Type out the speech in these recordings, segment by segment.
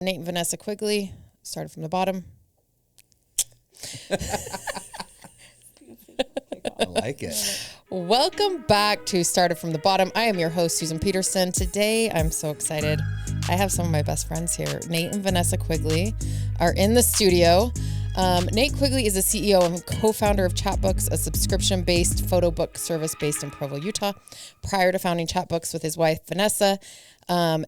Nate and Vanessa Quigley, started from the bottom. I like it. Welcome back to Started from the Bottom. I am your host, Susan Peterson. Today, I'm so excited. I have some of my best friends here. Nate and Vanessa Quigley are in the studio. Nate Quigley is the CEO and co-founder of Chatbooks, a subscription-based photo book service based in Provo, Utah. Prior to founding Chatbooks with his wife, Vanessa,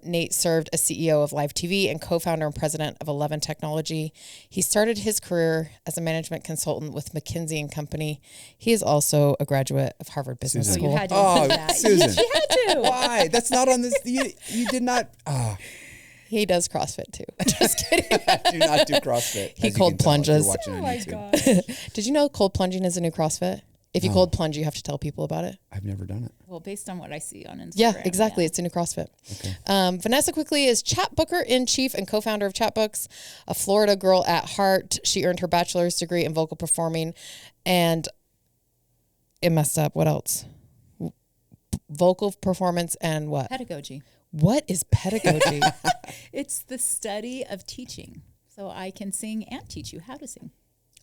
Nate served as CEO of LiveTV and co-founder and president of 11 Technology. He started his career as a management consultant with McKinsey Company. He is also a graduate of Harvard Business Susan. School. You had to include that. Susan. She had to. Why? That's not on this. You did not. He does CrossFit too. Just kidding. Do not do CrossFit. He as you cold can tell if plunges. you're watching Oh on my YouTube. gosh. Did you know cold plunging is a new CrossFit? If you cold plunge, you have to tell people about it. I've never done it. Well, based on what I see on Instagram. Yeah, exactly. It's a new CrossFit. Okay. Vanessa Quigley is Chatbooker in chief and co-founder of Chatbooks, a Florida girl at heart. She earned her bachelor's degree in vocal performing, and it messed up. What else? Vocal performance and what? Pedagogy. What is pedagogy? It's the study of teaching. So I can sing and teach you how to sing.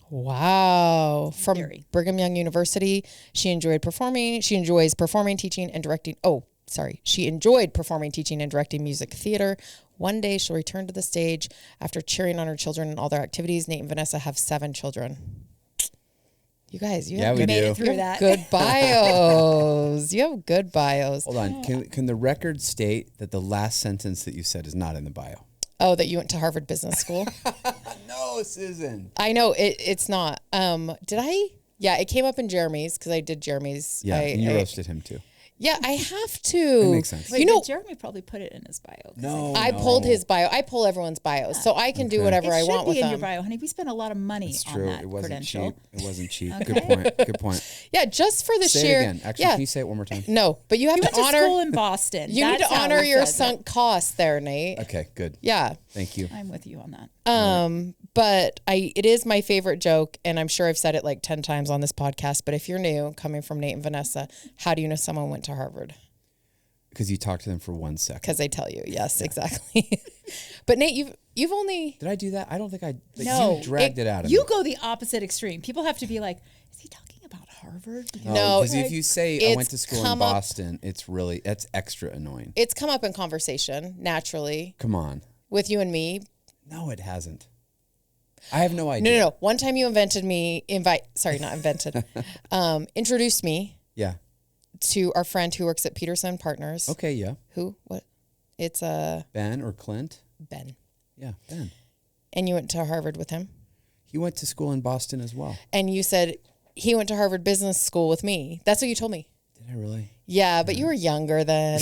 Wow. From Theory. Brigham Young University. She enjoyed performing. She enjoys performing, teaching, and directing. She enjoyed performing, teaching, and directing music theater. One day she'll return to the stage after cheering on her children and all their activities. Nate and Vanessa have 7 children. You guys, Yeah, we made do. it through that. good bios. You have good bios. Hold on. Can the record state that the last sentence that you said is not in the bio? Oh, that you went to Harvard Business School? No, Susan. I know it's not. Did I? Yeah, it came up in Jeremy's because I did Jeremy's. Yeah, and you I- roasted him too. Yeah, I have to. That makes sense. Wait, You know, but Jeremy probably put it in his bio. 'Cause No, I pulled his bio. I pull everyone's bios, so I can do whatever It I should want be with in them. your bio, honey. We spent a lot of money It's on true. that It wasn't credential. cheap. It wasn't cheap. Okay. Good point. Good point. Yeah, just for the Say sheer. it again. Actually, yeah, can you say it one more time? no, but you have You to went to honor. school in Boston. You need That's to how honor he your says it. sunk costs there, Nate. Okay, good. Yeah. Thank you. I'm with you on that. But it is my favorite joke, and I'm sure I've said it like 10 times on this podcast. But if you're new, coming from Nate and Vanessa, how do you know someone went to Harvard? Because you talked to them for 1 second. Because they tell you. Yes, exactly. But Nate, you've only. Did I do that? I don't think I. No, You dragged it out of You me. go the opposite extreme. People have to be like, is he talking about Harvard? No, because if you say I it's went to school in come up- Boston, that's extra annoying. It's come up in conversation naturally Come on. with you and me. No, it hasn't. I have no idea. No. One time you introduced me Yeah. to our friend who works at Peterson Partners. Okay, yeah. Who? What? It's Ben or Clint? Ben. Yeah, Ben. And you went to Harvard with him. He went to school in Boston as well. And you said he went to Harvard Business School with me. That's what you told me. Did I really? Yeah, but you were younger then.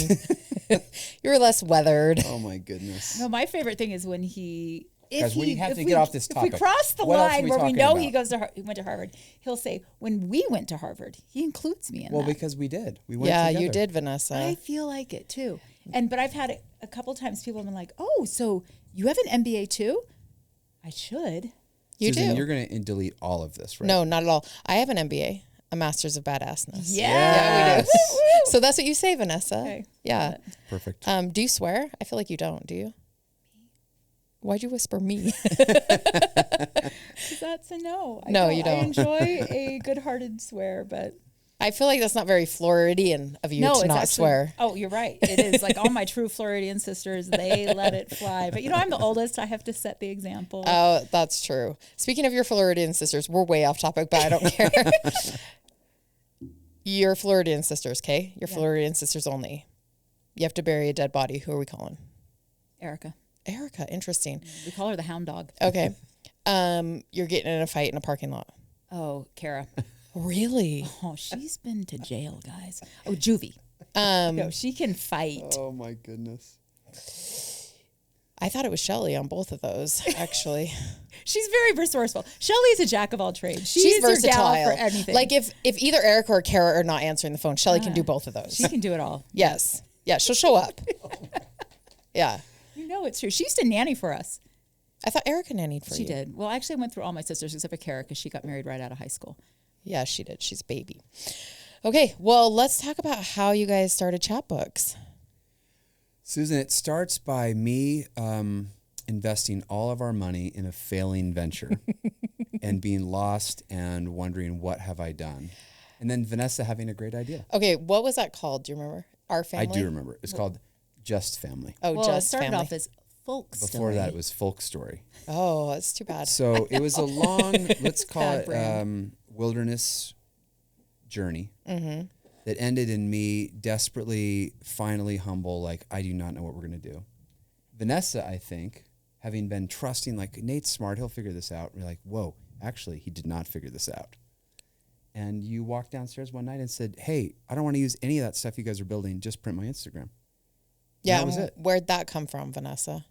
You were less weathered. Oh my goodness. No, my favorite thing is when he. Guys, we have to get off this If topic. we cross the What else are line we where we talking know about? he went to Harvard, he'll say, when we went to Harvard, he includes me in Well, that. because we did. We went Yeah, together. you did, Vanessa. I feel like it too. But I've had it a couple times. People have been like, "Oh, so you have an MBA too?" I should. You Susan, do. you're going to delete all of this, right? No, not at all. I have an MBA, a Master's of Badassness. Yeah, we do. So that's what you say, Vanessa. Okay. Yeah. Perfect. Do you swear? I feel like you don't. Do you? Why'd you whisper me? That's a no. No, you don't. I enjoy a good-hearted swear, but I feel like that's not very Floridian of you no, to it's not actually, swear. Oh, you're right. It is like all my true Floridian sisters. They let it fly. But I'm the oldest. I have to set the example. Oh, that's true. Speaking of your Floridian sisters, we're way off topic, but I don't care. Your Floridian sisters, okay? Your Floridian sisters only. You have to bury a dead body. Who are we calling? Erica. Erica. Interesting. We call her the hound dog. Okay. You're getting in a fight in a parking lot. Oh, Kara. Really? Oh, she's been to jail, guys. Oh, juvie. No, she can fight. Oh my goodness. I thought it was Shelly on both of those, actually. She's very resourceful. Shelly's a jack of all trades. She's She's your versatile. gal for anything. Like if either Erica or Kara are not answering the phone, Shelly can do both of those. she can do it all. Yes. Yeah, she'll show up. Yeah. You know it's true. She used to nanny for us. I thought Erica nannied for you. She did. Well, actually, I went through all my sisters except for Kara because she got married right out of high school. Yeah, she did. She's a baby. Okay, well, let's talk about how you guys started Chatbooks. Susan, it starts by me investing all of our money in a failing venture and being lost and wondering, what have I done? And then Vanessa having a great idea. Okay, what was that called? Do you remember? Our Family? I do remember. It's called Just Family. Oh, Well, Just it started Family. off as folk story. Before that, it was Folk Story. Oh, that's too bad. So it was a long, let's call Bad it wilderness journey that ended in me desperately, finally humble, like, I do not know what we're going to do. Vanessa, I think, having been trusting, like, Nate's smart, he'll figure this out. We're like, whoa, actually, he did not figure this out. And you walked downstairs one night and said, hey, I don't want to use any of that stuff you guys are building. Just print my Instagram. Yeah, that was it. Where'd that come from, Vanessa?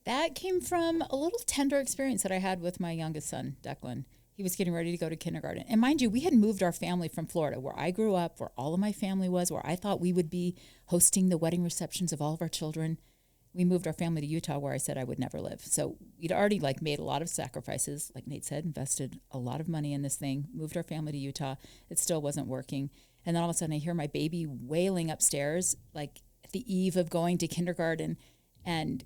That came from a little tender experience that I had with my youngest son, Declan. He was getting ready to go to kindergarten. And mind you, we had moved our family from Florida, where I grew up, where all of my family was, where I thought we would be hosting the wedding receptions of all of our children. We moved our family to Utah, where I said I would never live. So we'd already made a lot of sacrifices, like Nate said, invested a lot of money in this thing, moved our family to Utah. It still wasn't working. And then all of a sudden I hear my baby wailing upstairs, like at the eve of going to kindergarten. And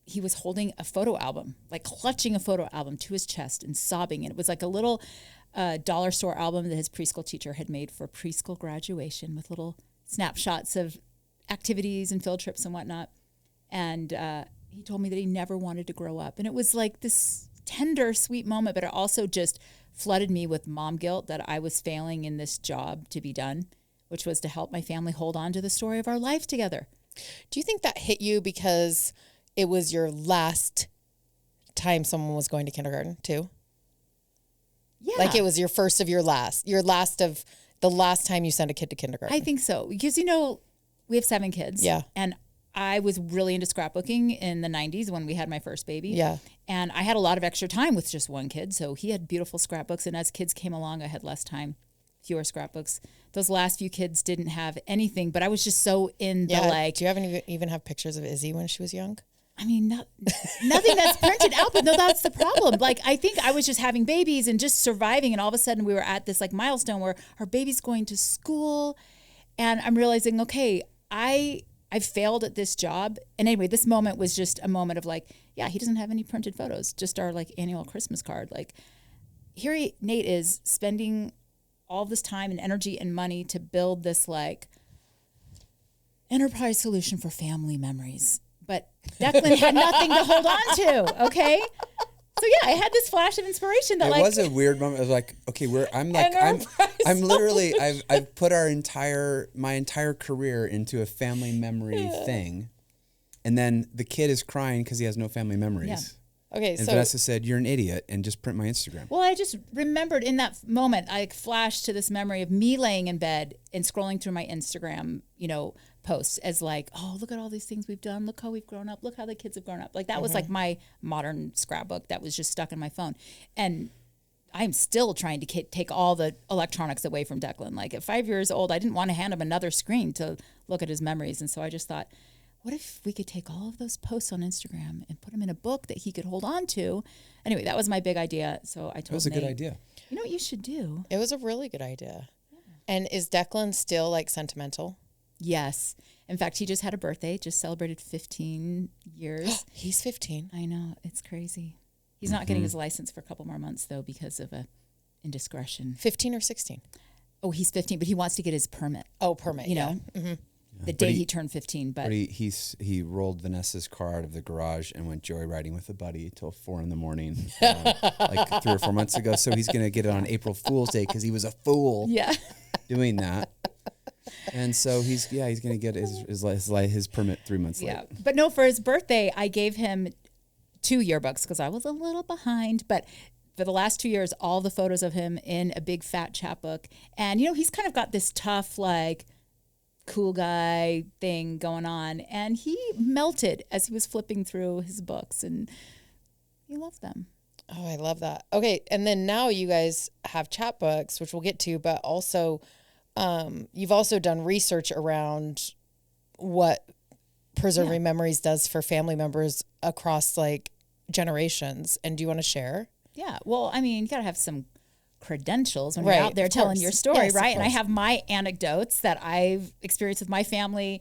he was holding a photo album, like clutching a photo album to his chest and sobbing. And it was like a little dollar store album that his preschool teacher had made for preschool graduation, with little snapshots of activities and field trips and whatnot. And he told me that he never wanted to grow up. And it was like this tender, sweet moment, but it also just flooded me with mom guilt that I was failing in this job to be done, which was to help my family hold on to the story of our life together. Do you think that hit you because it was your last time someone was going to kindergarten too? Yeah. Like it was your first of your last of the last time you sent a kid to kindergarten. I think so. Because, we have 7 kids. Yeah. And I was really into scrapbooking in the 90s when we had my first baby. Yeah. And I had a lot of extra time with just one kid. So he had beautiful scrapbooks. And as kids came along, I had less time, fewer scrapbooks. Those last few kids didn't have anything, but I was just so in the Do you even have pictures of Izzy when she was young? I mean, nothing that's printed out, but no, that's the problem. Like, I think I was just having babies and just surviving. And all of a sudden we were at this milestone where our baby's going to school. And I'm realizing, okay, I failed at this job. And anyway, this moment was just a moment of he doesn't have any printed photos, just our annual Christmas card. Here Nate is spending all this time and energy and money to build this enterprise solution for family memories. But Declan had nothing to hold on to. Okay. So yeah, I had this flash of inspiration that it was a weird moment. I was like, okay, I'm literally, I've put my entire career into a family memory thing. And then the kid is crying because he has no family memories. Yeah. Okay. And So Vanessa said, you're an idiot, and just print my Instagram. Well, I just remembered in that moment, I flashed to this memory of me laying in bed and scrolling through my Instagram, posts as oh, look at all these things we've done. Look how we've grown up. Look how the kids have grown up. That was my modern scrapbook that was just stuck in my phone. And I'm still trying to take all the electronics away from Declan. At 5 years old, I didn't want to hand him another screen to look at his memories. And so I just thought, what if we could take all of those posts on Instagram and put them in a book that he could hold on to? Anyway, that was my big idea. So I told Nate, It was a good idea. You know what you should do? it was a really good idea. Yeah. And is Declan still sentimental? Yes. In fact, he just had a birthday, just celebrated 15 years. He's 15. I know. It's crazy. He's not getting his license for a couple more months, though, because of a indiscretion. 15 or 16? Oh, he's 15, but he wants to get his permit. Oh, permit. You know, the day he turned 15. But he rolled Vanessa's car out of the garage and went joyriding with a buddy till 4 a.m, 3 or 4 months ago. So he's going to get it on April Fool's Day because he was a fool doing that. And so he's going to get his permit 3 months later. Yeah, but no, for his birthday, I gave him 2 yearbooks because I was a little behind. But for the last 2 years, all the photos of him in a big fat chapbook. And, he's kind of got this tough, cool guy thing going on. And he melted as he was flipping through his books, and he loved them. Oh, I love that. Okay. And then now you guys have Chatbooks, which we'll get to, but also you've also done research around what preserving memories does for family members across generations. And do you want to share? Yeah. Well, I mean, you got to have some credentials when you're out there telling your story, yes, right? And I have my anecdotes that I've experienced with my family.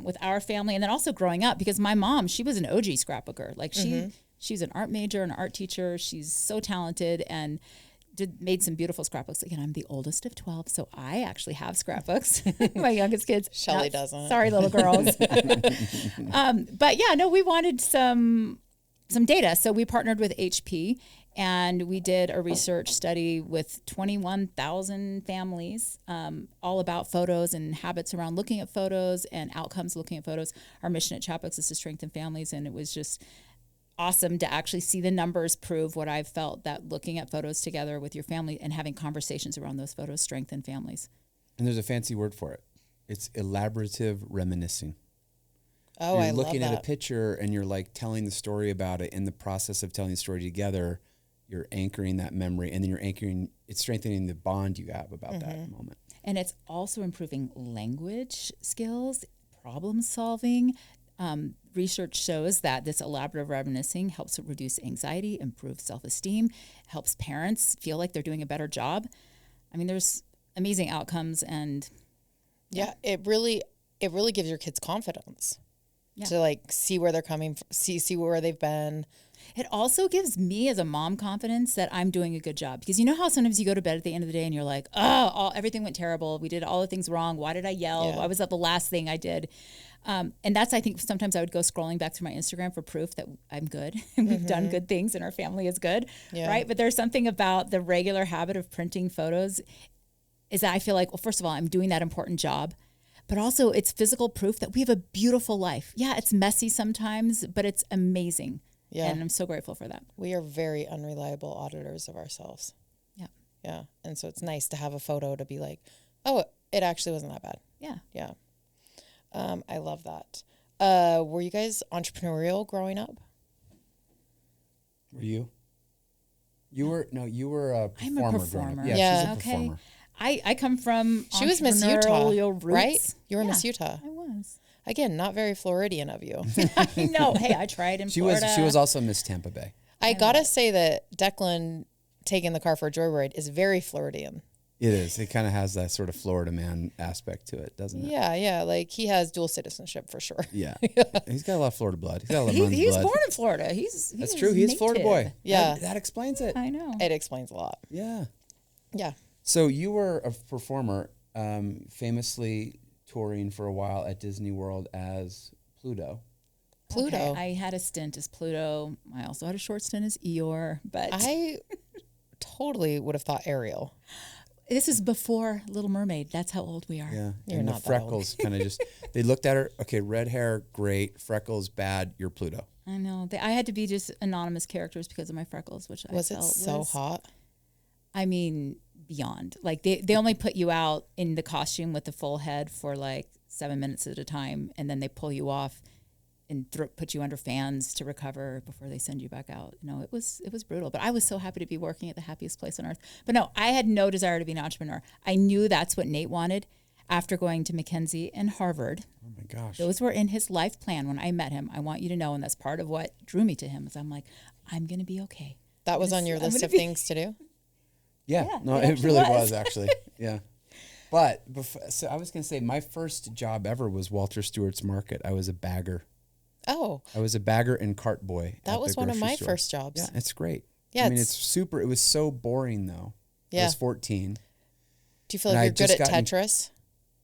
with our family, and then also growing up, because my mom, she was an OG scrapbooker. Like she's an art major, an art teacher. She's so talented and made some beautiful scrapbooks. Again, I'm the oldest of 12, so I actually have scrapbooks. My youngest kids. Shelly doesn't. Sorry, little girls. But yeah, no, we wanted some data. So we partnered with HP, and we did a research study with 21,000 families, all about photos and habits around looking at photos and outcomes looking at photos. Our mission at Chatbooks is to strengthen families, and it was just awesome to actually see the numbers prove what I've felt, that looking at photos together with your family and having conversations around those photos strengthen families. And there's a fancy word for it. It's elaborative reminiscing. Oh, you're I love looking that. at a picture and you're like telling the story about it. In the process of telling the story together, you're anchoring that memory, and then it's strengthening the bond you have about that moment. And it's also improving language skills, problem solving. Research shows that this elaborative reminiscing helps reduce anxiety, improve self-esteem, helps parents feel like they're doing a better job. I mean, there's amazing outcomes, and yeah, it really gives your kids confidence to like see where they're coming from, see where they've been. It also gives me as a mom confidence that I'm doing a good job, because you know how sometimes you go to bed at the end of the day and you're like, everything went terrible. We did all the things wrong. Why did I yell? Yeah. Why was that the last thing I did? And that's, I think sometimes I would go scrolling back through my Instagram for proof that I'm good and we've done good things and our family is good, right? But there's something about the regular habit of printing photos is that I feel like, well, first of all, I'm doing that important job, but also it's physical proof that we have a beautiful life. Yeah, it's messy sometimes, but it's amazing. Yeah. And I'm so grateful for that. We are very unreliable auditors of ourselves. Yeah. Yeah. And so it's nice to have a photo to be like, oh, it actually wasn't that bad. Yeah. Yeah. I love that. Were you guys entrepreneurial growing up? Were you? You were a performer. I'm a growing up. performer. Yeah, she's a Okay. performer. I come from She was Miss Utah, roots. right? You were Miss Utah. I was. Again, not very Floridian of you. I know. Hey, I tried in Florida. She was also Miss Tampa Bay. I gotta say that Declan taking the car for a joyride is very Floridian. It is. It kind of has that sort of Florida man aspect to it, doesn't it? Yeah, yeah. Like he has dual citizenship for sure. Yeah. He's got a lot of Florida blood. He's got a lot of Mun's He was blood. born in Florida. That's true. He's a Florida boy. Yeah. That explains it. I know. It explains a lot. Yeah. Yeah. So you were a performer, famously touring for a while at Disney World as Pluto. Pluto. Okay, I had a stint as Pluto. I also had a short stint as Eeyore, but I totally would have thought Ariel. this is before Little Mermaid. That's how old we are. Yeah. You're and not the that old. freckles kind of just, they looked at her, okay, red hair, great, freckles, bad, you're Pluto. I know. I had to be just anonymous characters because of my freckles, which Was I it felt so was, hot? I mean, beyond. Like they only put you out in the costume with the full head for like 7 minutes at a time, and then they pull you off and put you under fans to recover before they send you back out. No, it was brutal. But I was so happy to be working at the happiest place on earth. But no, I had no desire to be an entrepreneur. I knew that's what Nate wanted after going to McKinsey and Harvard. Oh my gosh. Those were in his life plan when I met him. I want you to know, and that's part of what drew me to him, is I'm like, I'm going to be okay. That was on your list of things to do? Yeah, Yeah, no, it it actually really was. was actually. Yeah. But so I was going to say my first job ever was Walter Stewart's Market. I was a bagger. Oh, I was a bagger and cart boy. that at was the one of grocery my store. first jobs. Yeah, it's great. Yeah, I mean, it's super. It was so boring though. I Yeah. was 14. Do you feel And like I you're good just at gotten- Tetris?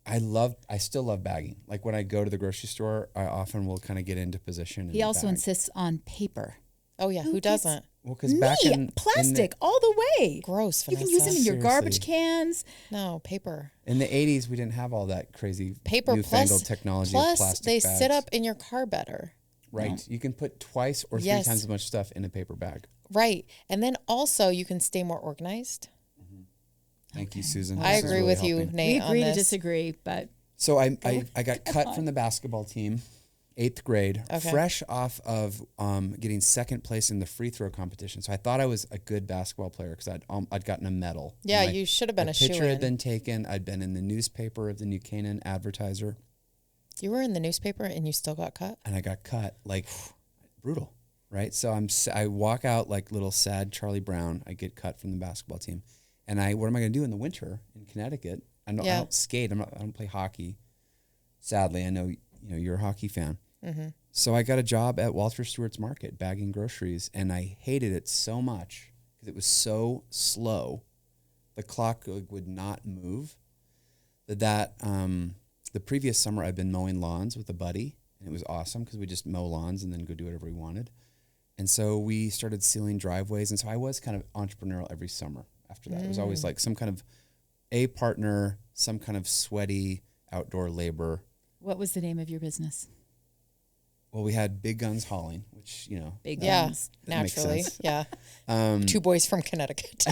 I still love bagging. Like when I go to the grocery store, I often will kind of get into position. He and also bag. insists on paper. Oh yeah, who gets- doesn't? Well, because back in plastic all the way. Gross, You Vanessa. can use them in your garbage Seriously. cans. No, paper. in the 80s, we didn't have all that crazy Paper newfangled plus technology of plus plastic they bags. sit up in your car better. Right. You can put twice or three Yes. times as much stuff in a paper bag. Right. And then also you can stay more organized. Thank you, Susan. I This is agree really with you, helping. Nate, We agree on to this. disagree, but So I got cut from the basketball team, 8th grade, Okay. fresh off of getting second place in the free throw competition. So I thought I was a good basketball player because I'd gotten a medal. Yeah, My- you should have been my a picture shoo-in. had been taken. I'd been in the newspaper of the New Canaan Advertiser, You were in the newspaper and you still got cut? and I got cut. Like brutal, right? So I walk out like little sad Charlie Brown. I get cut from the basketball team, and what am I going to do in the winter in Connecticut? I Yeah. don't skate. I don't play hockey. Sadly, I know you're a hockey fan. So I got a job at Walter Stewart's Market bagging groceries, and I hated it so much because it was so slow. The clock would not move. That the previous summer I'd been mowing lawns with a buddy, and it was awesome because we just mow lawns and then go do whatever we wanted. And so we started sealing driveways, and so I was kind of entrepreneurial every summer after that. It was always like some kind of a partner, some kind of sweaty outdoor labor. What was the name of your business? Well, we had Big Guns Hauling, which, Big Yeah, Guns. that makes naturally. sense. Yeah. 2 boys from Connecticut.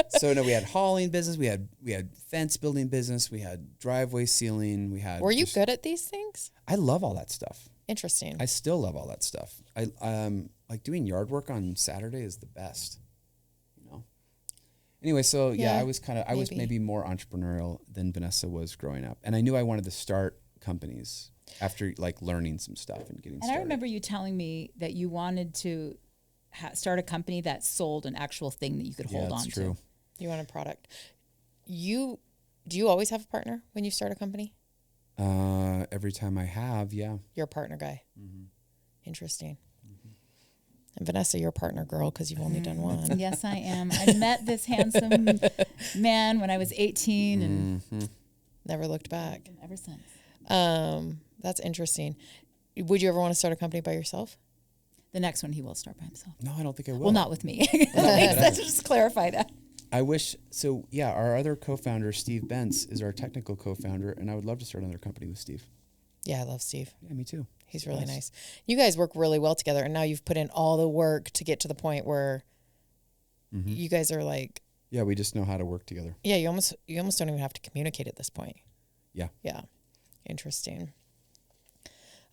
So no, we had hauling business, we had fence building business, we had driveway sealing, we had. Were you good at these things? I love all that stuff. Interesting. I still love all that stuff. I like doing yard work on Saturday is the best. Anyway, so Yeah, I was maybe more entrepreneurial than Vanessa was growing up, and I knew I wanted to start companies after like learning some stuff and getting started. And I remember you telling me that you wanted to start a company that sold an actual thing that you could hold on true. to. You want a product. Do you always have a partner when you start a company? Every time I have, yeah. You're a partner guy. Interesting. And Vanessa, you're a partner girl because you've only done one. Yes, I am. I met this handsome man when I was 18 and Never looked back. ever since. That's interesting. Would you ever want to start a company by yourself? The next one he will start by himself. No, I don't think I will. Well, not with me. Let's just clarify that. I wish, so yeah, our other co-founder, Steve Bentz, is our technical co-founder, and I would love to start another company with Steve. Yeah, I love Steve. Yeah, me too. He's really nice. You guys work really well together, and now you've put in all the work to get to the point where you guys are like... Yeah, we just know how to work together. Yeah, you almost don't even have to communicate at this point. Yeah. Yeah. Interesting.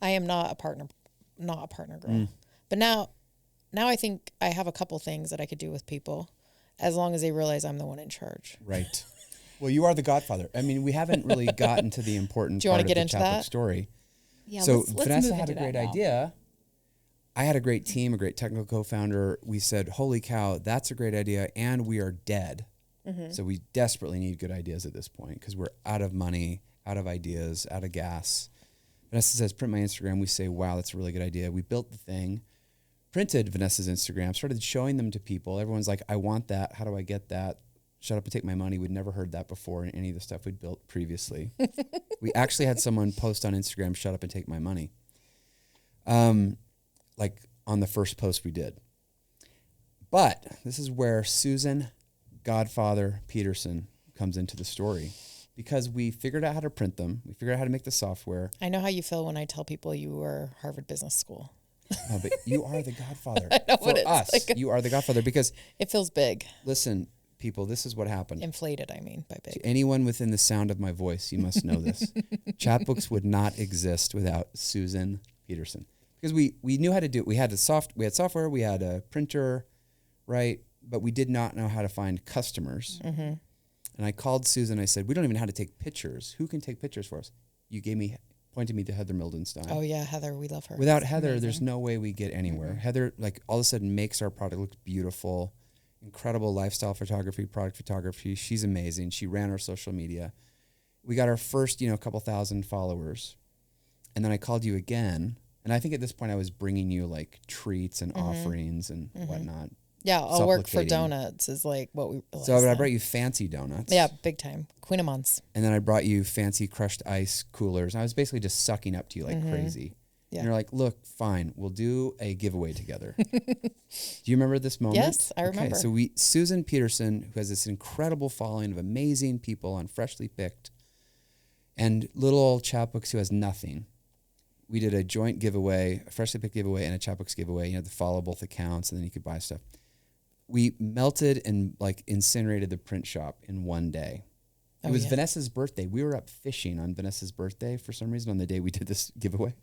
I am not a partner girl. But now I think I have a couple things that I could do with people as long as they realize I'm the one in charge. Right. Well, you are the godfather. I mean, we haven't really gotten to the important Do you want part to get of the into Chatbook that? story. Yeah, So let's Vanessa move had a into great that now. idea. I had a great team, a great technical co-founder. We said, holy cow, that's a great idea, and we are dead. So we desperately need good ideas at this point because we're out of money, out of ideas, out of gas. Vanessa says, print my Instagram. We say, wow, that's a really good idea. We built the thing, printed Vanessa's Instagram, started showing them to people. Everyone's like, I want that. How do I get that? Shut up and take my money. We'd never heard that before in any of the stuff we'd built previously. We actually had someone post on Instagram, shut up and take my money. Like on the first post we did. But this is where Susan Godfather Peterson comes into the story because we figured out how to print them. We figured out how to make the software. I know how you feel when I tell people you were Harvard Business School. No, but you are the godfather. I know For what it's us, like. you are the godfather because, It feels big. listen, people, this is what happened. Inflated, I mean, by big. To anyone within the sound of my voice, you must know this. Chatbooks would not exist without Susan Peterson because we knew how to do it. We had software, we had a printer, right? But we did not know how to find customers. And I called Susan. I said, we don't even know how to take pictures. Who can take pictures for us? You pointed me to Heather Mildenstein. Oh, yeah, Heather, we love her. Without Heather, there's no way we get anywhere. Heather, like, all of a sudden makes our product look beautiful, incredible lifestyle photography, product photography. She's amazing. She ran our social media. We got our first, couple thousand followers. And then I called you again. And I think at this point I was bringing you like treats and offerings and whatnot. Yeah, I'll work for supplicating. donuts is like what we realized. So I then. brought you fancy donuts. Yeah, big time. Queen of Months. And then I brought you fancy crushed ice coolers. And I was basically just sucking up to you like crazy. Yeah. And you're like, look, fine, we'll do a giveaway together. Do you remember this moment? Yes, I remember. Okay, so Susan Peterson, who has this incredible following of amazing people on Freshly Picked, and little old Chatbooks who has nothing. We did a joint giveaway, a Freshly Picked giveaway and a Chatbooks giveaway. You had to follow both accounts and then you could buy stuff. We melted and like incinerated the print shop in one day. It was Vanessa's birthday. We were up fishing on Vanessa's birthday for some reason on the day we did this giveaway.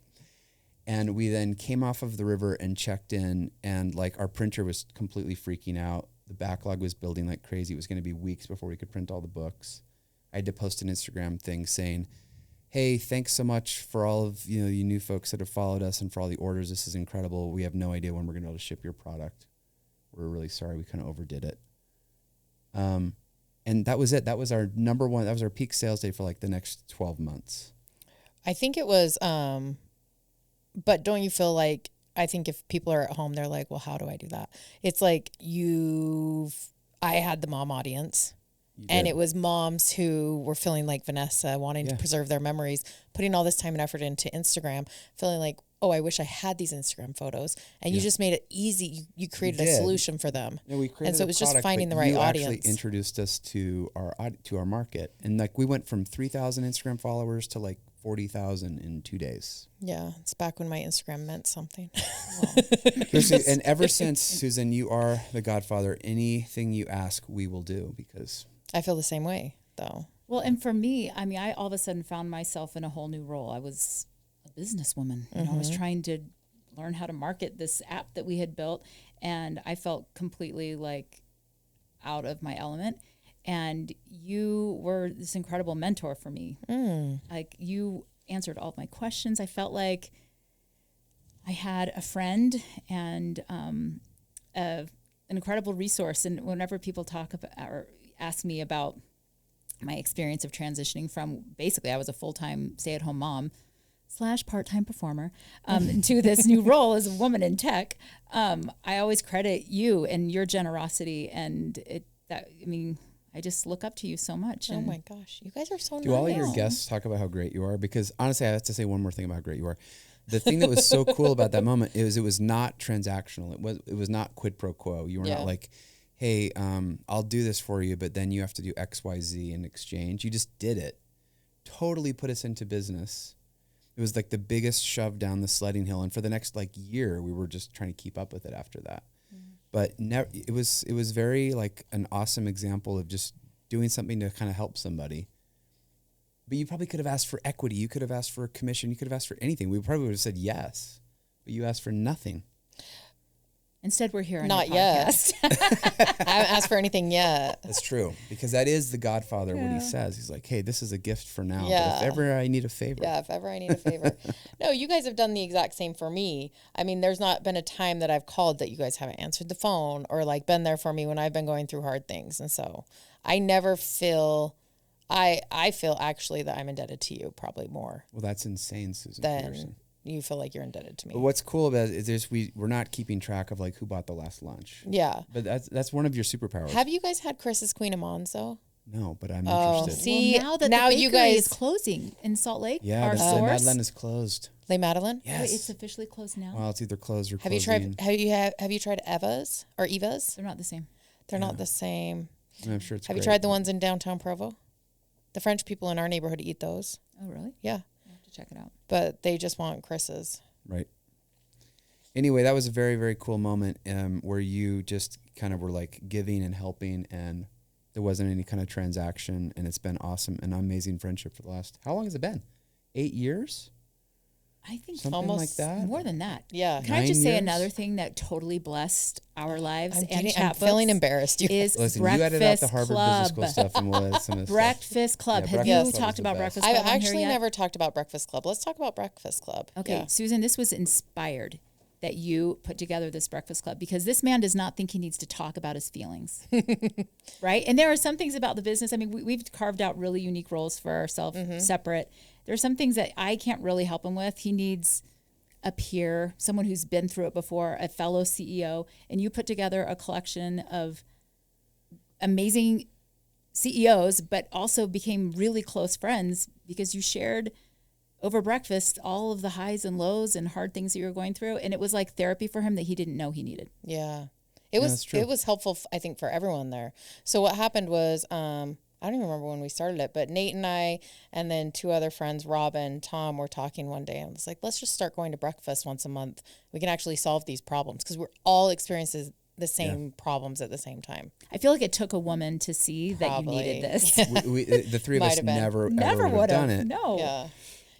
And we then came off of the river and checked in, and like our printer was completely freaking out. The backlog was building like crazy. It was going to be weeks before we could print all the books. I had to post an Instagram thing saying, hey, thanks so much for all of you new folks that have followed us and for all the orders. This is incredible. We have no idea when we're going to be able to ship your product. We're really sorry. We kind of overdid it. And that was it. That was our number one. That was our peak sales day for like the next 12 months. I think it was, but don't you feel like, I think if people are at home, they're like, well, how do I do that? It's like I had the mom audience. And it was moms who were feeling like Vanessa, wanting to preserve their memories, putting all this time and effort into Instagram, feeling like, oh, I wish I had these Instagram photos. And you just made it easy. You created a solution for them. Yeah, we created and so it was just finding the right you audience. You actually introduced us to our market. And like we went from 3,000 Instagram followers to like 40,000 in 2 days. Yeah, it's back when my Instagram meant something. And ever since, Susan, you are the godfather. Anything you ask, we will do, because I feel the same way, though. Well, and for me, I mean, I all of a sudden found myself in a whole new role. I was a businesswoman. You know, I was trying to learn how to market this app that we had built, and I felt completely like out of my element. And you were this incredible mentor for me. Like, you answered all of my questions. I felt like I had a friend and an incredible resource. And whenever people talk about or ask me about my experience of transitioning from, basically I was a full-time stay-at-home mom / part-time performer to this new role as a woman in tech, I always credit you and your generosity, and I just look up to you so much. Oh my gosh, you guys are so nice. Do all of your guests talk about how great you are? Because honestly, I have to say one more thing about how great you are. The thing that was so cool about that moment is it was not transactional. It was not quid pro quo. You were not like, hey, I'll do this for you, but then you have to do X, Y, Z in exchange. You just did it. Totally put us into business. It was like the biggest shove down the sledding hill. And for the next like year, we were just trying to keep up with it after that. But it was very like an awesome example of just doing something to kind of help somebody. But you probably could have asked for equity. You could have asked for a commission. You could have asked for anything. We probably would have said yes, but you asked for nothing. Instead, we're here on Not your yet. podcast. I haven't asked for anything yet. That's true, because that is the Godfather. What he says, he's like, hey, this is a gift for now. Yeah. But if ever I need a favor. Yeah, if ever I need a favor. No, you guys have done the exact same for me. I mean, there's not been a time that I've called that you guys haven't answered the phone or like been there for me when I've been going through hard things. And so I never feel, I feel actually that I'm indebted to you probably more. Well, that's insane, Susan than Peterson. You feel like you're indebted to me. But what's cool about it is we're not keeping track of like who bought the last lunch. Yeah. But that's one of your superpowers. Have you guys had Chris's Queen of Mons though? No, but I'm interested. See, well, now now the you bakery guys is closing in Salt Lake. Yeah, our the source. Madeleine is closed. Les Madeleine? Yes. Wait, it's officially closed now. Well, it's either closed or Have you closing. tried have you tried Eva's or Eva's? They're not the same. They're not the same. I'm sure it's Have you great. tried the ones in downtown Provo? The French people in our neighborhood eat those. Oh, really? Yeah. I have to check it out. But they just want Chris's. Right. Anyway, that was a very, very cool moment where you just kind of were like giving and helping, and there wasn't any kind of transaction, and it's been awesome, an amazing friendship for the last, how long has it been? 8 years? I think Something almost like that? more than that. Yeah. Can I just 9 say years? another thing that totally blessed our lives I'm Chatbooks feeling embarrassed. You is Listen, you Breakfast edit out the Harvard Business Club. School stuff, and we'll edit some of this stuff. Breakfast Club. Yeah, Have Breakfast you Club talked is the about best. Breakfast I've Club on here actually yet? never talked about Breakfast Club. Let's talk about Breakfast Club. Okay, Yeah. Susan, this was inspired that you put together this Breakfast Club because this man does not think he needs to talk about his feelings, right? And there are some things about the business. I mean, we've carved out really unique roles for ourselves, separate. There are some things that I can't really help him with. He needs a peer, someone who's been through it before, a fellow CEO, and you put together a collection of amazing CEOs, but also became really close friends because you shared over breakfast all of the highs and lows and hard things that you were going through, and it was like therapy for him that he didn't know he needed. Yeah. that's true. It was helpful, I think, for everyone there. So what happened was, I don't even remember when we started it, but Nate and I, and then 2 other friends, Rob and Tom, were talking one day, and I was like, let's just start going to breakfast once a month. We can actually solve these problems because we're all experiencing the same problems at the same time. I feel like it took a woman to see that you Probably. needed this. The three of Might us have been. never Never would have done it. No. Yeah.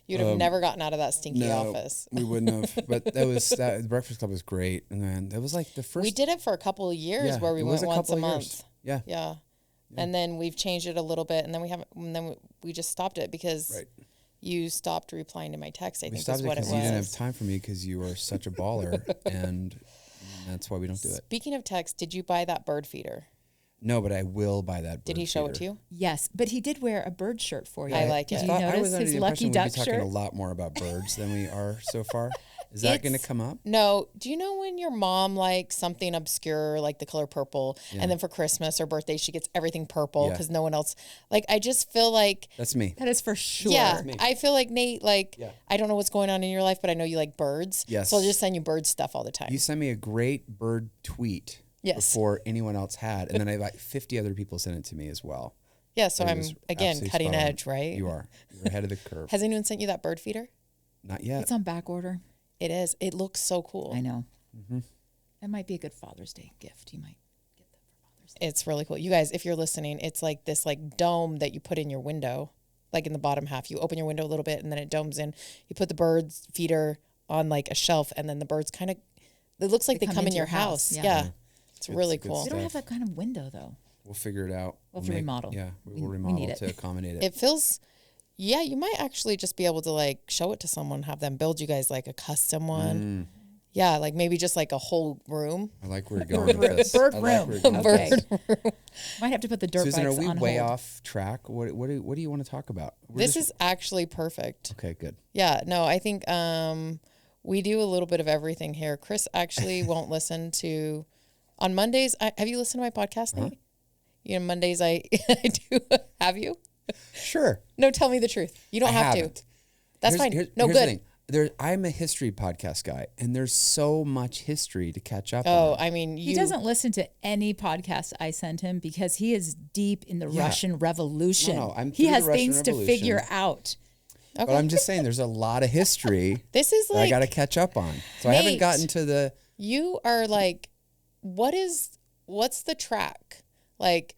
You'd have never gotten out of that stinky office. we wouldn't have. But the Breakfast Club was great, and then that was like the first. We did it for a couple of years Yeah, where we it was went a once a couple of month. years. Yeah. Yeah. And then we've changed it a little bit, and then we just stopped it because Right. you stopped replying to my text. I We think stopped is it what it because you didn't have was. time for me because you were such a baller, and that's why we don't do it. Speaking of text, did you buy that bird feeder? No, but I will buy that. Did he show it to you? Yes, but he did wear a bird shirt for you. I like Did it. you I notice was under his the lucky impression we'd duck be talking shirt? a lot more about birds than we are so far. Is that going to come up? No. Do you know when your mom likes something obscure, like the color purple, and then for Christmas or birthday, she gets everything purple because no one else, like, I just feel like. That's me. That is for sure. Yeah, I feel like, Nate, like, I don't know what's going on in your life, but I know you like birds. Yes. So I'll just send you bird stuff all the time. You sent me a great bird tweet before anyone else had, and then I like 50 other people sent it to me as well. Yeah, so It I'm, was again, absolutely cutting spot on. edge, right? You are. You're ahead of the curve. Has anyone sent you that bird feeder? Not yet. It's on back order. It is. It looks so cool. I know. That might be a good Father's Day gift. You might get that for Father's Day. It's really cool. You guys, if you're listening, it's like this like dome that you put in your window, like in the bottom half. You open your window a little bit and then it domes in. You put the bird's feeder on like a shelf and then the birds kind of, it looks like they come in into your house. Yeah. It's really good cool. We don't have that kind of window though. We'll figure it out. We'll have to remodel. Yeah, we'll We remodel need it. to accommodate it. It feels, yeah, you might actually just be able to like show it to someone, have them build you guys like a custom one. Yeah, like maybe just like a whole room. I like where you're going with this. Bird I like room. where you're going with Okay. this. Might have to put the dirt Susan, are bikes we on way hold. off track? What do you want to talk about? This is actually perfect. Okay, good. Yeah, no, I think we do a little bit of everything here. Chris actually won't listen to, on Mondays, have you listened to my podcast, Nate? You know, Mondays I do. Have you? Sure. No, tell me the truth. You don't I have haven't. to. That's fine. No, here's the good. thing. I'm a history podcast guy, and there's so much history to catch up Oh, on. I mean, He doesn't listen to any podcast I send him because he is deep in the Russian Revolution. No, I'm he through has the Russian things to Revolution. figure out. But I'm just saying there's a lot of history This is that I like, got to catch up on. So I haven't Nate. gotten to the... you are like, what's the track? Like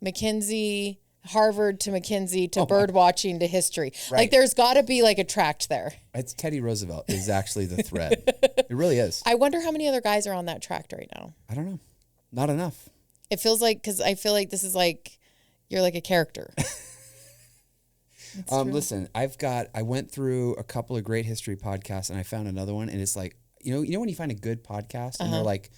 McKinsey, Harvard to McKinsey to bird watching to history. Like Right. there's got to be like a tract there. It's Teddy Roosevelt is actually the thread. It really is. I wonder how many other guys are on that tract right now. I don't know. Not enough. It feels like, because I feel like this is like, you're like a character. Listen, I went through a couple of great history podcasts and I found another one and it's like, you know when you find a good podcast and they're like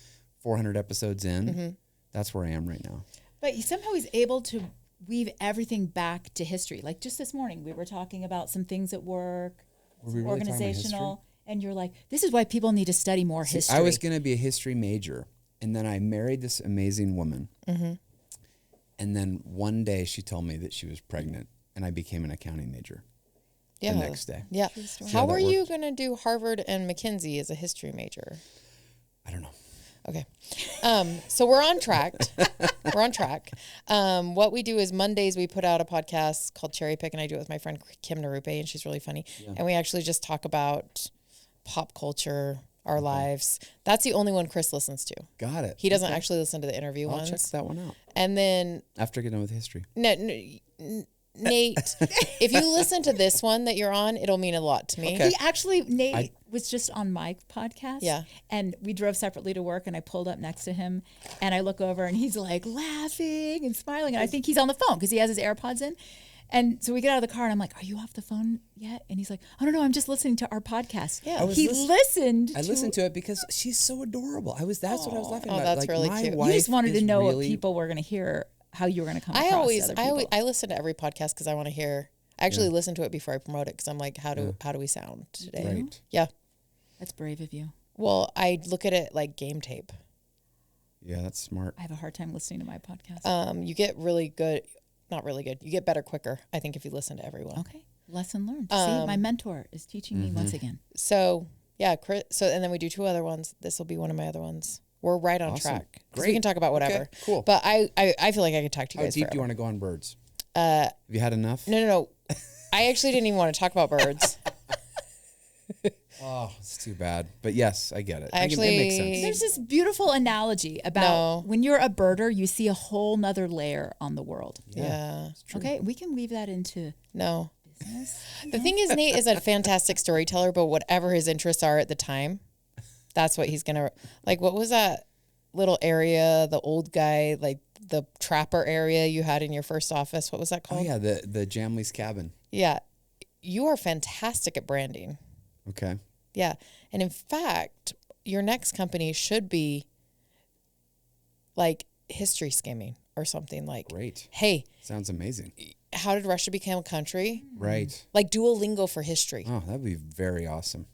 400 episodes in, that's where I am right now. But somehow he's able to weave everything back to history. Like just this morning, we were talking about some things at work, Were we really talking about organizational, and you're like, this is why people need to study more history. I was going to be a history major and then I married this amazing woman. And then one day she told me that she was pregnant and I became an accounting major Yeah. the next day. Yeah. how How that are you worked. going to do Harvard and McKinsey as a history major? I don't know. Okay. So we're on track. We're on track. What we do is Mondays we put out a podcast called Cherry Pick, and I do it with my friend Kim Narupe, and she's really funny. And we actually just talk about pop culture, our lives. That's the only one Chris listens to. Got it. He doesn't actually listen to the interview I'll ones. check that one out And then after getting done with history. Nate, if you listen to this one that you're on, it'll mean a lot to me. Okay. He actually, Nate was just on my podcast. Yeah. And we drove separately to work and I pulled up next to him and I look over and he's like laughing and smiling. And I think he's on the phone because he has his AirPods in. And so we get out of the car and I'm like, are you off the phone yet? And he's like, oh, no, I'm just listening to our podcast. Yeah. He listened. I listened to it because she's so adorable. That's what I was laughing about. that's like, really my cute. You wife You just wanted to is know what really- people were going to hear, how you were going to come across to other people. I listen to every podcast because I want to hear. I actually listen to it before I promote it because I'm like, how do we sound today? Right. Yeah. That's brave of you. Well, I look at it like game tape. Yeah, that's smart. I have a hard time listening to my podcast. You get really good, not really good. You get better quicker, I think, if you listen to everyone. Okay. Lesson learned. See, my mentor is teaching me once again. So yeah, Chris. So and then we do 2 other ones. This will be one of my other ones. We're right on Awesome. track. 'Cause Great. We can talk about whatever. Okay, cool. But I feel like I could talk to you How guys deep do you forever. want to go on birds? Have you had enough? No. I actually didn't even want to talk about birds. Oh, it's too bad. But yes, I get it. I it makes actually- sense. There's this beautiful analogy about No. when you're a birder, you see a whole nother layer on the world. Yeah. Okay, we can weave that into No. business. The thing is, Nate is a fantastic storyteller, but whatever his interests are at the time, that's what he's gonna like. What was that little area? The old guy, like the trapper area you had in your first office. What was that Oh called? yeah, the Jamley's cabin. Yeah. You are fantastic at branding. Okay. Yeah. And in fact, your next company should be like history skimming. or something like, Great. hey, Sounds amazing. how did Russia become a country? Right. Like Duolingo for history. Oh, that'd be very awesome.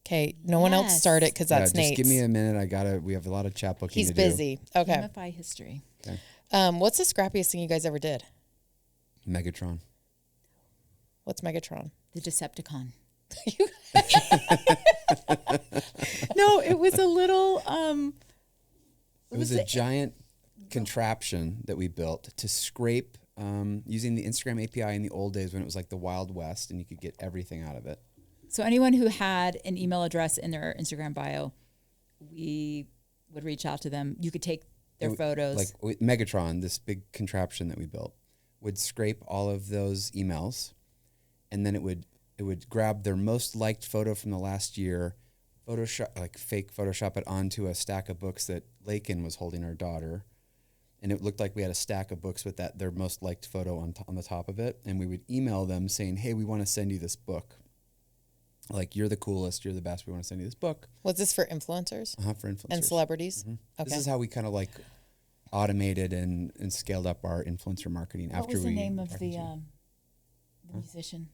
Okay, no one else Yes. start it because that's just Nate's. give me a minute. We have a lot of chatbooking He's to do. busy. Okay. Gamify history. Okay. What's the scrappiest thing you guys ever did? Megatron. What's Megatron? The Decepticon. No, it was a little. It was a giant contraption that we built to scrape using the Instagram API in the old days when it was like the Wild West and you could get everything out of it. So anyone who had an email address in their Instagram bio, we would reach out to them. You could take their photos. Like with Megatron, this big contraption that we built, would scrape all of those emails, and then it would grab their most liked photo from the last year, fake Photoshop it onto a stack of books that Lakin was holding her daughter, and it looked like we had a stack of books with their most liked photo on the top of it, and we would email them saying, hey, we want to send you this book. Like, you're the coolest, you're the best, we want to send you this book. Was this for influencers? For influencers. And celebrities? Mm-hmm. Okay. This is how we kind of like automated and scaled up our influencer marketing what after was the we... name of the musician?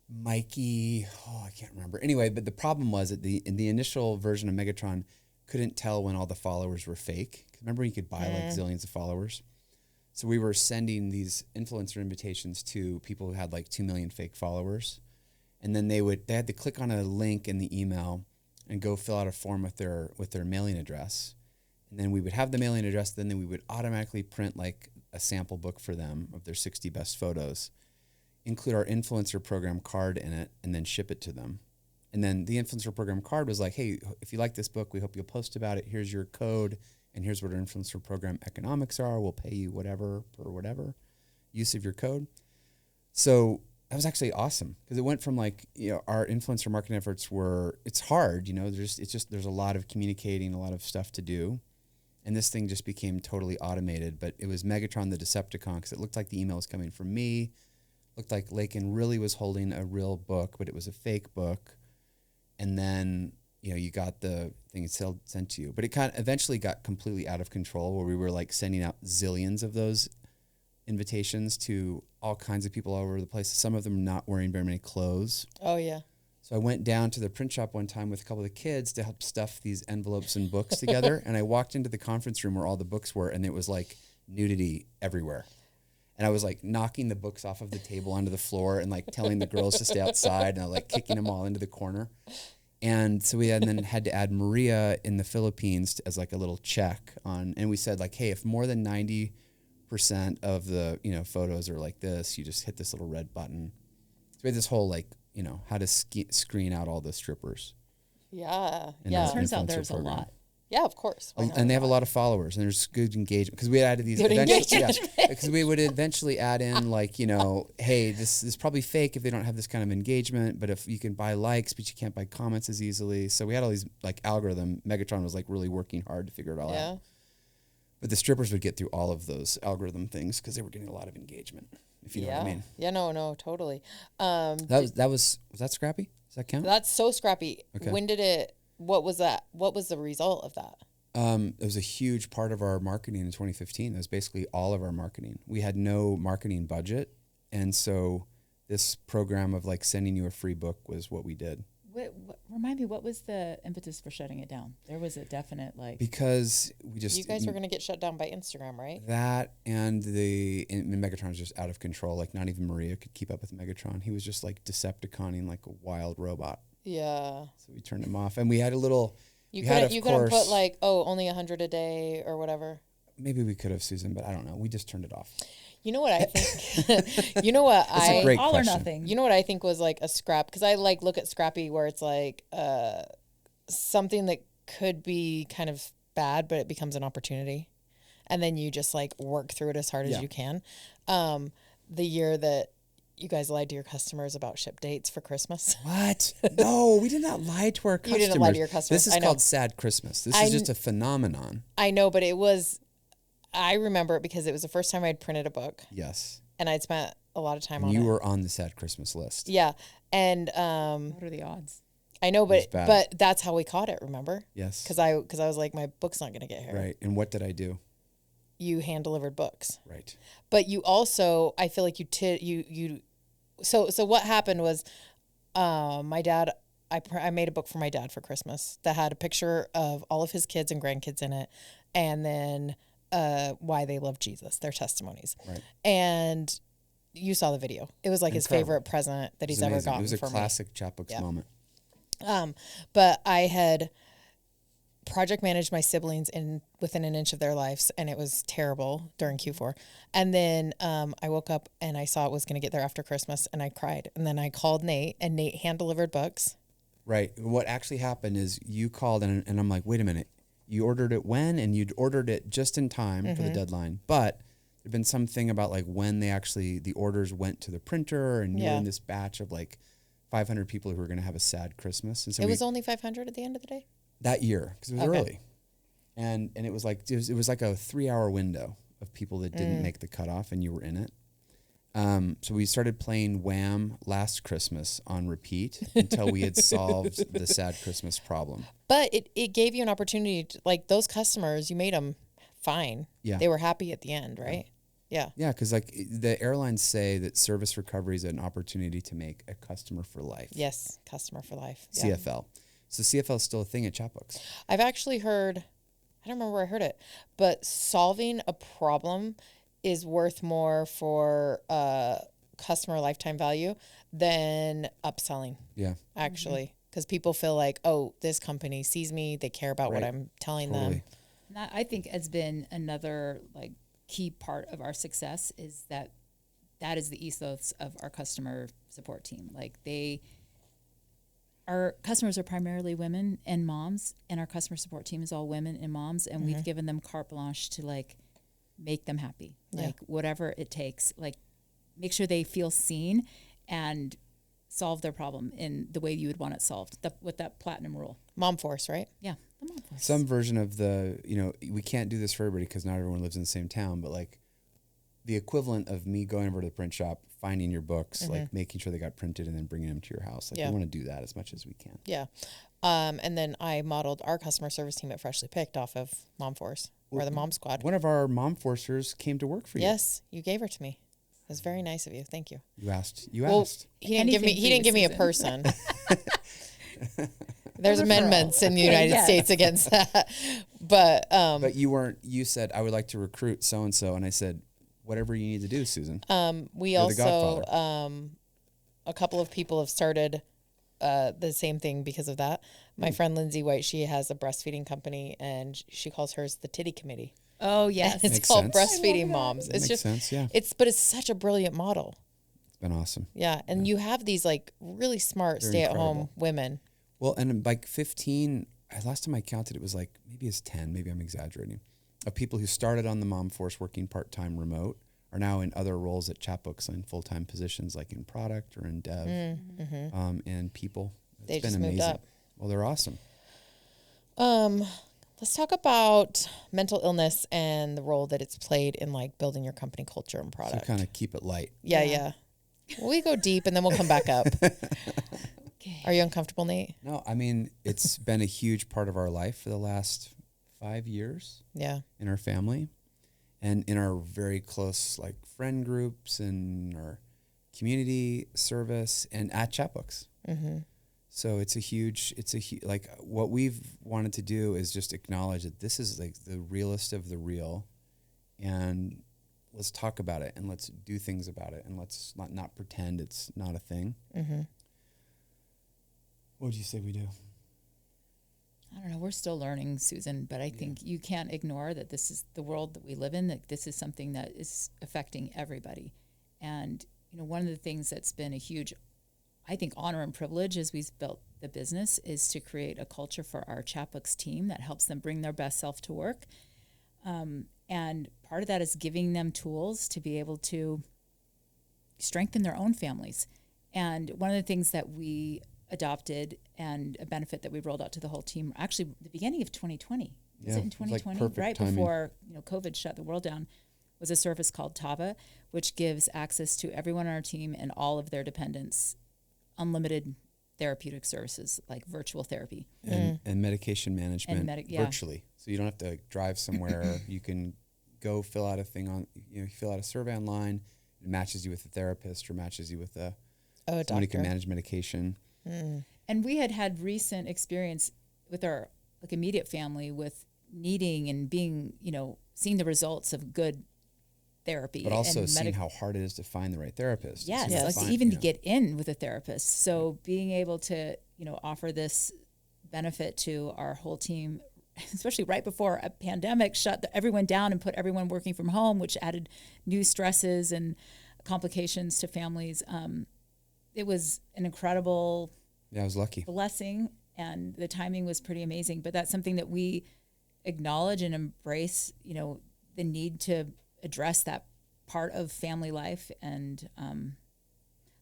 Mikey, I can't remember. Anyway, but the problem was that in the initial version of Megatron couldn't tell when all the followers were fake. Remember you could buy like zillions of followers? So we were sending these influencer invitations to people who had like 2 million fake followers. And then they had to click on a link in the email and go fill out a form with their mailing address. And then we would have the mailing address, then we would automatically print like a sample book for them of their 60 best photos, include our influencer program card in it, and then ship it to them. And then the influencer program card was like, hey, if you like this book, we hope you'll post about it. Here's your code, and here's what our influencer program economics are. We'll pay you whatever per whatever use of your code. So that was actually awesome because it went from like, our influencer marketing efforts it's hard, there's a lot of communicating, a lot of stuff to do. And this thing just became totally automated, but it was Megatron the Decepticon because it looked like the email was coming from me. Looked like Lakin really was holding a real book, but it was a fake book. And then, you got the thing sent to you. But it kind of eventually got completely out of control where we were like sending out zillions of those invitations to all kinds of people all over the place. Some of them not wearing very many clothes. Oh, yeah. So I went down to the print shop one time with a couple of the kids to help stuff these envelopes and books together. And I walked into the conference room where all the books were, and it was like nudity everywhere. And I was like knocking the books off of the table onto the floor and like telling the girls to stay outside and like kicking them all into the corner. And so we then had to add Maria in the Philippines as like a little check on, and we said like, hey, if more than 90% of the, photos are like this, you just hit this little red button. So we had this whole like, how to screen out all the strippers. Yeah. It turns out there's a lot. Yeah, of course. And they have a lot of followers, and there's good engagement because we added these because we would eventually add in like, hey, this is probably fake if they don't have this kind of engagement, but if you can buy likes, but you can't buy comments as easily. So we had all these like algorithm. Megatron was like really working hard to figure it all out. But the strippers would get through all of those algorithm things because they were getting a lot of engagement, if you know what I mean. Yeah, no, totally. Was that scrappy? Does that count? That's so scrappy. Okay. What was that? What was the result of that? It was a huge part of our marketing in 2015. It was basically all of our marketing. We had no marketing budget. And so this program of like sending you a free book was what we did. Remind me, what was the impetus for shutting it down? There was a definite like... Because we just... You guys were going to get shut down by Instagram, right? That and Megatron was just out of control. Like not even Maria could keep up with Megatron. He was just like Decepticoning like a wild robot. Yeah. So we turned him off. And we had a little... You couldn't put like, only 100 a day or whatever. Maybe we could have, Susan, but I don't know. We just turned it off. You know what I think? You know what That's a great all question. or nothing. You know what I think was like a scrap? Because I like look at scrappy where it's like something that could be kind of bad, but it becomes an opportunity. And then you just like work through it as hard as you can. The year that you guys lied to your customers about ship dates for Christmas. What? No, we did not lie to our customers. You didn't lie to your customers. This is called Sad Christmas. This is just a phenomenon. I know, but I remember it because it was the first time I'd printed a book. Yes. And I'd spent a lot of time on it. You were on the Sad Christmas list. Yeah. And what are the odds? I know, was bad. but that's how we caught it. Remember? Yes. Because I was like, my book's not going to get here. Right. And what did I do? You hand delivered books. Right. But you also, I feel like so what happened was, my dad, I made a book for my dad for Christmas that had a picture of all of his kids and grandkids in it, and then why they love Jesus, their testimonies. Right. And you saw the video. It was like his favorite present that he's ever gotten. It was a for classic Chatbooks moment. But I had project managed my siblings within an inch of their lives, and it was terrible during Q4. And then I woke up and I saw it was going to get there after Christmas, and I cried. And then I called Nate, and Nate hand delivered books. Right. What actually happened is you called, and I'm like, wait a minute. You ordered it when? And you'd ordered it just in time for the deadline. But there'd been something about like when the orders went to the printer, and you were in this batch of like 500 people who were going to have a sad Christmas. And so it was only 500 at the end of the day? That year, because it was early. And it was like it was like a 3-hour window of people that didn't make the cutoff, and you were in it. So we started playing Wham! Last Christmas on repeat until we had solved the sad Christmas problem. But it gave you an opportunity to, like, those customers, you made them fine. Yeah. They were happy at the end, right? Yeah. Yeah, because like the airlines say that service recovery is an opportunity to make a customer for life. Yes, customer for life. Yeah. CFL. So CFL is still a thing at Chatbooks. I've actually heard, I don't remember where I heard it, but solving a problem is worth more for customer lifetime value than upselling. Yeah. Actually, because people feel like, oh, this company sees me, they care about what I'm telling them. And that, I think, has been another like key part of our success is that is the ethos of our customer support team. Like our customers are primarily women and moms, and our customer support team is all women and moms, and we've given them carte blanche to like make them happy, like whatever it takes, like make sure they feel seen and solve their problem in the way you would want it solved with that platinum rule. Mom force, right? Yeah, the mom force. Some version of we can't do this for everybody because not everyone lives in the same town, but like the equivalent of me going over to the print shop, finding your books, like making sure they got printed and then bringing them to your house. Like we want to do that as much as we can. Yeah. And then I modeled our customer service team at Freshly Picked off of Mom Force or the Mom Squad. One of our mom forcers came to work for you. Yes, you gave her to me. It was very nice of you. Thank you. You asked. He didn't give me a person. There's amendments in the United States against that. But you said, I would like to recruit so-and-so. And I said, whatever you need to do, Susan. We also, a couple of people have started the same thing because of that. My friend Lindsay White, she has a breastfeeding company, and she calls hers the Titty Committee. Oh, yes. It's Makes called sense. Breastfeeding Moms. Makes sense, yeah. But it's such a brilliant model. It's been awesome. Yeah, and you have these like really smart stay-at-home women. Well, and like 15, last time I counted, it was like, maybe it's 10, maybe I'm exaggerating, of people who started on the Mom Force working part-time remote are now in other roles at Chatbooks in full-time positions, like in product or in dev and people. They It's just been amazing. moved up. Well, they're awesome. Let's talk about mental illness and the role that it's played in like building your company culture and product. So kind of keep it light. Yeah. We go deep and then we'll come back up. Okay. Are you uncomfortable, Nate? No, I mean, it's been a huge part of our life for the last 5 years. Yeah. In our family and in our very close like friend groups and our community service and at Chatbooks. Mm-hmm. So it's a huge, like what we've wanted to do is just acknowledge that this is like the realest of the real, and let's talk about it and let's do things about it and let's not pretend it's not a thing. Mm-hmm. What would you say we do? I don't know. We're still learning, Susan, but I think you can't ignore that this is the world that we live in, that this is something that is affecting everybody. And, one of the things that's been a huge, I think, honor and privilege as we've built the business is to create a culture for our Chatbooks team that helps them bring their best self to work. And part of that is giving them tools to be able to strengthen their own families. And one of the things that we adopted and a benefit that we rolled out to the whole team, actually the beginning of 2020, was it in 2020? Like right timing. Before COVID shut the world down, was a service called Tava, which gives access to everyone on our team and all of their dependents unlimited therapeutic services like virtual therapy. And medication management yeah. virtually. So you don't have to drive somewhere. You can go fill out a thing on, you fill out a survey online. It matches you with a therapist or matches you with somebody doctor. who can manage medication. And we had recent experience with our like immediate family with needing and being, seeing the results of good therapy. But also seeing how hard it is to find the right therapist. Yes, Yes. like even to get in with a therapist. So being able to, offer this benefit to our whole team, especially right before a pandemic shut everyone down and put everyone working from home, which added new stresses and complications to families. It was an incredible I was lucky. blessing, and the timing was pretty amazing. But that's something that we acknowledge and embrace, the need to address that part of family life. And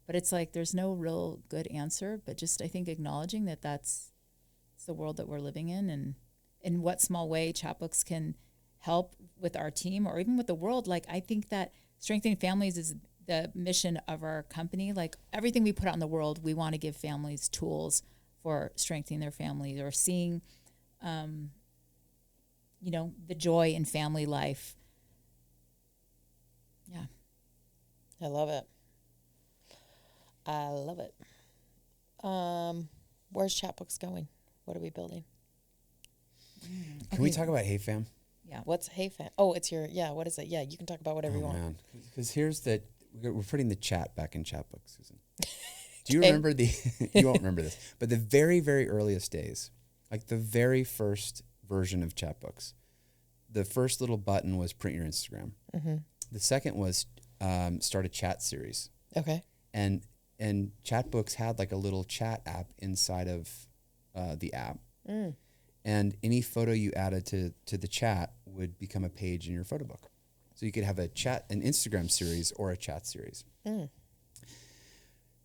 but it's like there's no real good answer, but just I think acknowledging that that's the world that we're living in, and in what small way Chatbooks can help with our team or even with the world. Like I think that strengthening families is the mission of our company. Like everything we put out in the world, we want to give families tools for strengthening their families or seeing, the joy in family life. Yeah. I love it. I love it. Where's Chatbooks going? What are we building? Can we talk about Hey Fam? Yeah. What's Hey Fam? Oh, it's your, what is it? Yeah, you can talk about whatever you want. Man. Because here's we're putting the chat back in Chatbooks, Susan. Do you remember you won't remember this, but the very, very earliest days, like the very first version of Chatbooks, the first little button was print your Instagram. Mm-hmm. The second was start a chat series. Okay. And Chatbooks had like a little chat app inside of the app. And any photo you added to the chat would become a page in your photo book. So you could have an Instagram series or a chat series. The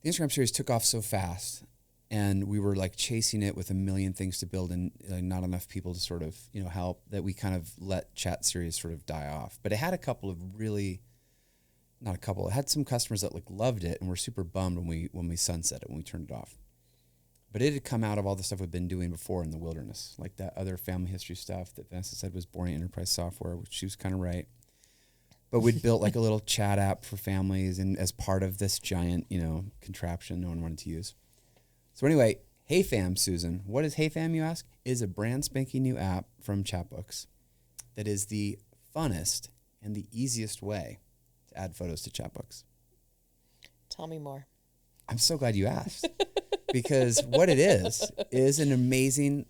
Instagram series took off so fast, and we were like chasing it with a million things to build and not enough people to sort of, help, that we kind of let chat series sort of die off. But it had a couple of really, not a couple, it had some customers that like loved it and were super bummed when we sunset it, when we turned it off. But it had come out of all the stuff we've been doing before in the wilderness, like that other family history stuff that Vanessa said was boring enterprise software, which she was kind of right. But we'd built like a little chat app for families, and as part of this giant, contraption no one wanted to use. So anyway, Hey Fam, Susan, what is Hey Fam, you ask? It is a brand spanking new app from Chatbooks that is the funnest and the easiest way to add photos to Chatbooks. Tell me more. I'm so glad you asked. Because what it is an amazing,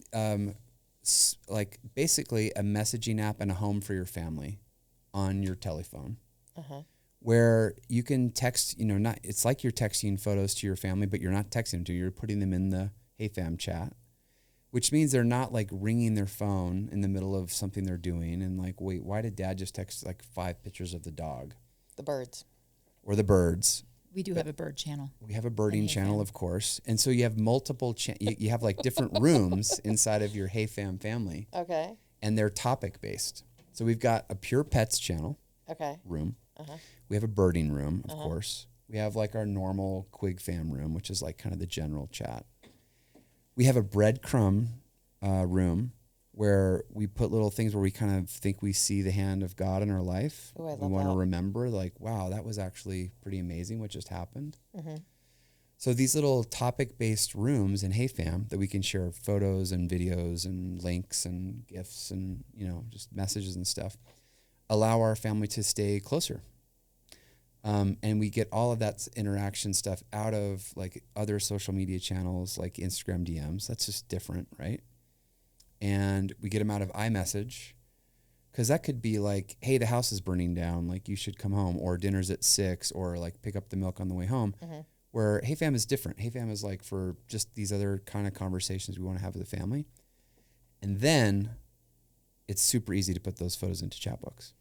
like basically a messaging app and a home for your family on your telephone, where you can text, it's like you're texting photos to your family, but you're not texting them to you. You're putting them in the Hey Fam chat, which means they're not like ringing their phone in the middle of something they're doing and like, wait, why did Dad just text like 5 pictures of the dog? The birds. Or the birds. We do have a bird channel. We have a birding channel, of course. And so you have multiple, you have like different rooms inside of your Hey Fam family. Okay. And they're topic based. So we've got a pure pets channel room. We have a birding room, of course. We have like our normal Quig Fam room, which is like kind of the general chat. We have a breadcrumb room where we put little things where we kind of think we see the hand of God in our life. Ooh, I love we want to that. remember like, wow, that was actually pretty amazing what just happened. So these little topic-based rooms in Hey Fam that we can share photos and videos and links and GIFs and, just messages and stuff allow our family to stay closer. And we get all of that interaction stuff out of like other social media channels like Instagram DMs. That's just different, right? And we get them out of iMessage, because that could be like, hey, the house is burning down, like you should come home, or dinner's at 6, or like pick up the milk on the way home. Where Hey Fam is different. Hey Fam is like for just these other kind of conversations we want to have with the family. And then it's super easy to put those photos into Chatbooks.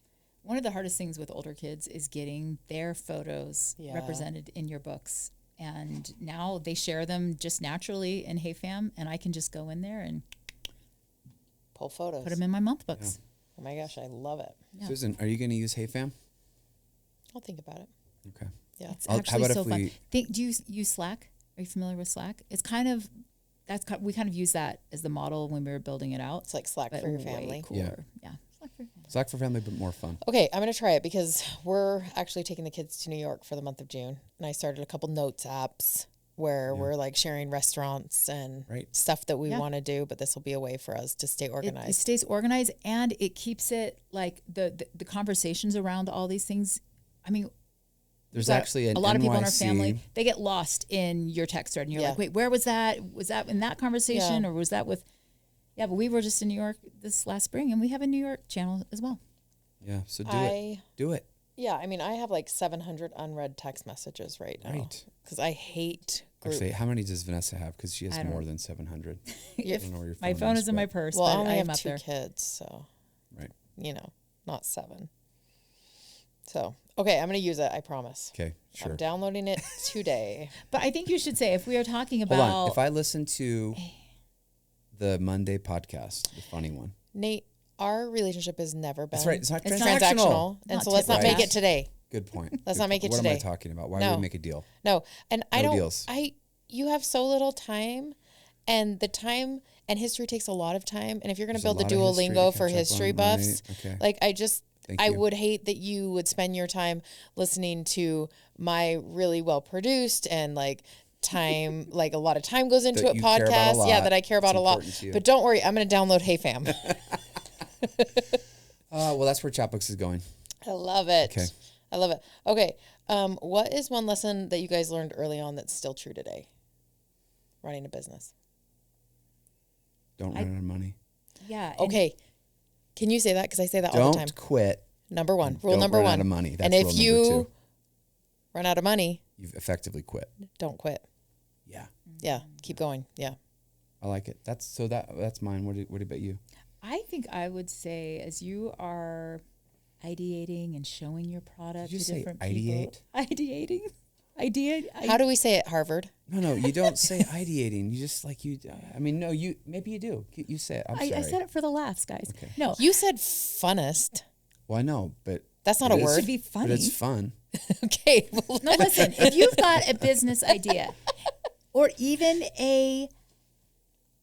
One of the hardest things with older kids is getting their photos represented in your books. And now they share them just naturally in Hey Fam, and I can just go in there and Pull photos. put them in my month books. Oh my gosh, I love it. Yeah. Susan, are you going to use Hey Fam? I'll think about it. Okay. Yeah. It's How actually about so if fun. we- Do you use Slack? Are you familiar with Slack? It's kind of, we kind of use that as the model when we were building it out. It's like Slack But for your way family. cooler. Yeah. Slack for your family. Slack for family, but more fun. Okay, I'm going to try it because we're actually taking the kids to New York for the month of June. And I started a couple notes apps where we're like sharing restaurants and stuff that we want to do, but this will be a way for us to stay organized. It stays organized, and it keeps it like the conversations around all these things. I mean, there's actually a lot of people in our family, they get lost in your text thread, and you're like, wait, where was that? Was that in that conversation, or was that with? Yeah, but we were just in New York this last spring, and we have a New York channel as well. Yeah, so do it. Yeah, I mean, I have like 700 unread text messages right now because I hate group. Actually, how many does Vanessa have? Because she has more than 700. I don't know where your phone my phone is in my Well, purse, I but only I am have up 2 there. kids, so Right. not 7. So okay, I'm gonna use it. I promise. Okay, sure. I'm downloading it today. But I think you should say, if we are talking about, Hold on. If I listen to the Monday podcast, the funny one, Nate, our relationship has never been. that's right. It's not It's transactional. and Not so let's not make typical. it today. Good point. Let's Good not make point. it What am I today. talking about? Why No. would we make a deal? No, and I No don't. deals. You have so little time, and the time and history takes a lot of time. And if you're going to There's a build the lot of history Duolingo to for catch up history on, buffs, right? Okay. like Thank I you. would hate that you would spend your time listening to my really well produced and like time, like a lot of time goes into That a you care about a podcast. Yeah, lot. that I care about It's a lot. important to you. But don't worry, I'm going to download Hey Fam. Well, that's where Chatbooks is going. I love it. Okay. I love it. Okay. What is one lesson that you guys learned early on that's still true today? Running a business. Don't run out of money. yeah. and Okay. Can you say that? Because I say that all the time. Don't quit. Number one. and Rule don't number run one. out of money. That's and if rule number you 2. run out of money, You've effectively quit. don't quit. Yeah. Yeah. Keep going. Yeah. I like it. That's mine. What about you? I think I would say, as you are ideating and showing your product Did you to say different ideate? people. Ideating? How do we say it at Harvard? No, you don't say ideating. You just no, maybe you do. You say it. I'm sorry. I said it for the laughs, guys. Okay. No, You said funnest. Well, I know, but That's not a it is- word. to be funny. But it's fun. Okay. Well, No, listen, if you've got a business idea or even a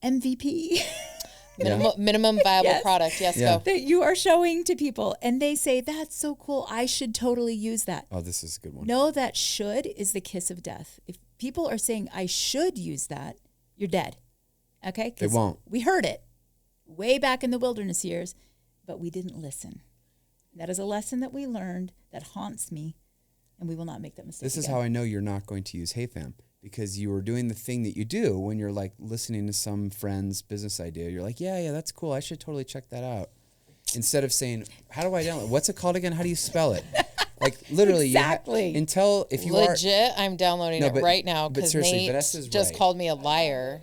MVP minimum viable Yes. product. Yes, Yeah. go. that you are showing to people and they say, that's so cool, I should totally use that. Oh, this is a good one. No, that should is the kiss of death. If people are saying, I should use that, you're dead. Okay? 'Cause They won't. We heard it way back in the wilderness years, but we didn't listen. That is a lesson that we learned that haunts me, and we will not make that mistake This is again. how I know you're not going to use HeyFam, because you were doing the thing that you do when you're like listening to some friend's business idea. You're like, yeah, that's cool. I should totally check that out. Instead of saying, how do I download? What's it called again? How do you spell it? Like literally, Exactly. if you are Legit, I'm downloading No, it but- right now but because seriously, Nate Vanessa's just right. called me a liar.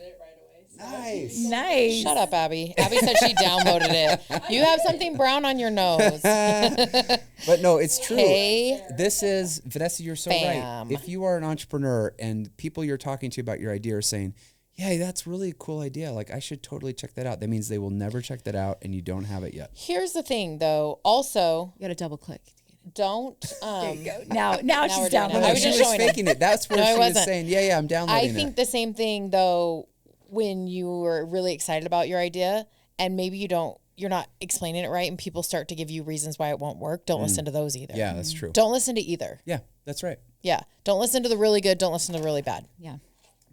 nice. Nice. Shut up, Abby. Abby said she downloaded it. You have something brown on your nose. But no, it's true. Hey, This is Vanessa. You're so Bam. right. If you are an entrepreneur and people you're talking to about your idea are saying, "Yeah, that's really a cool idea. Like I should totally check that out," that means they will never check that out, and you don't have it yet. here's the thing, though. Also, You got to double click. don't. Now she's we're doing it. downloading. I was she just was showing it. faking it. That's where No, I she was wasn't. saying, "Yeah, I'm downloading I it." think the same thing, though, when you were really excited about your idea and maybe you're not explaining it right and people start to give you reasons why it won't work. Don't listen to those either. Yeah, that's true. Don't listen to either. Yeah, that's right. Yeah. Don't listen to the really good. Don't listen to the really bad. Yeah.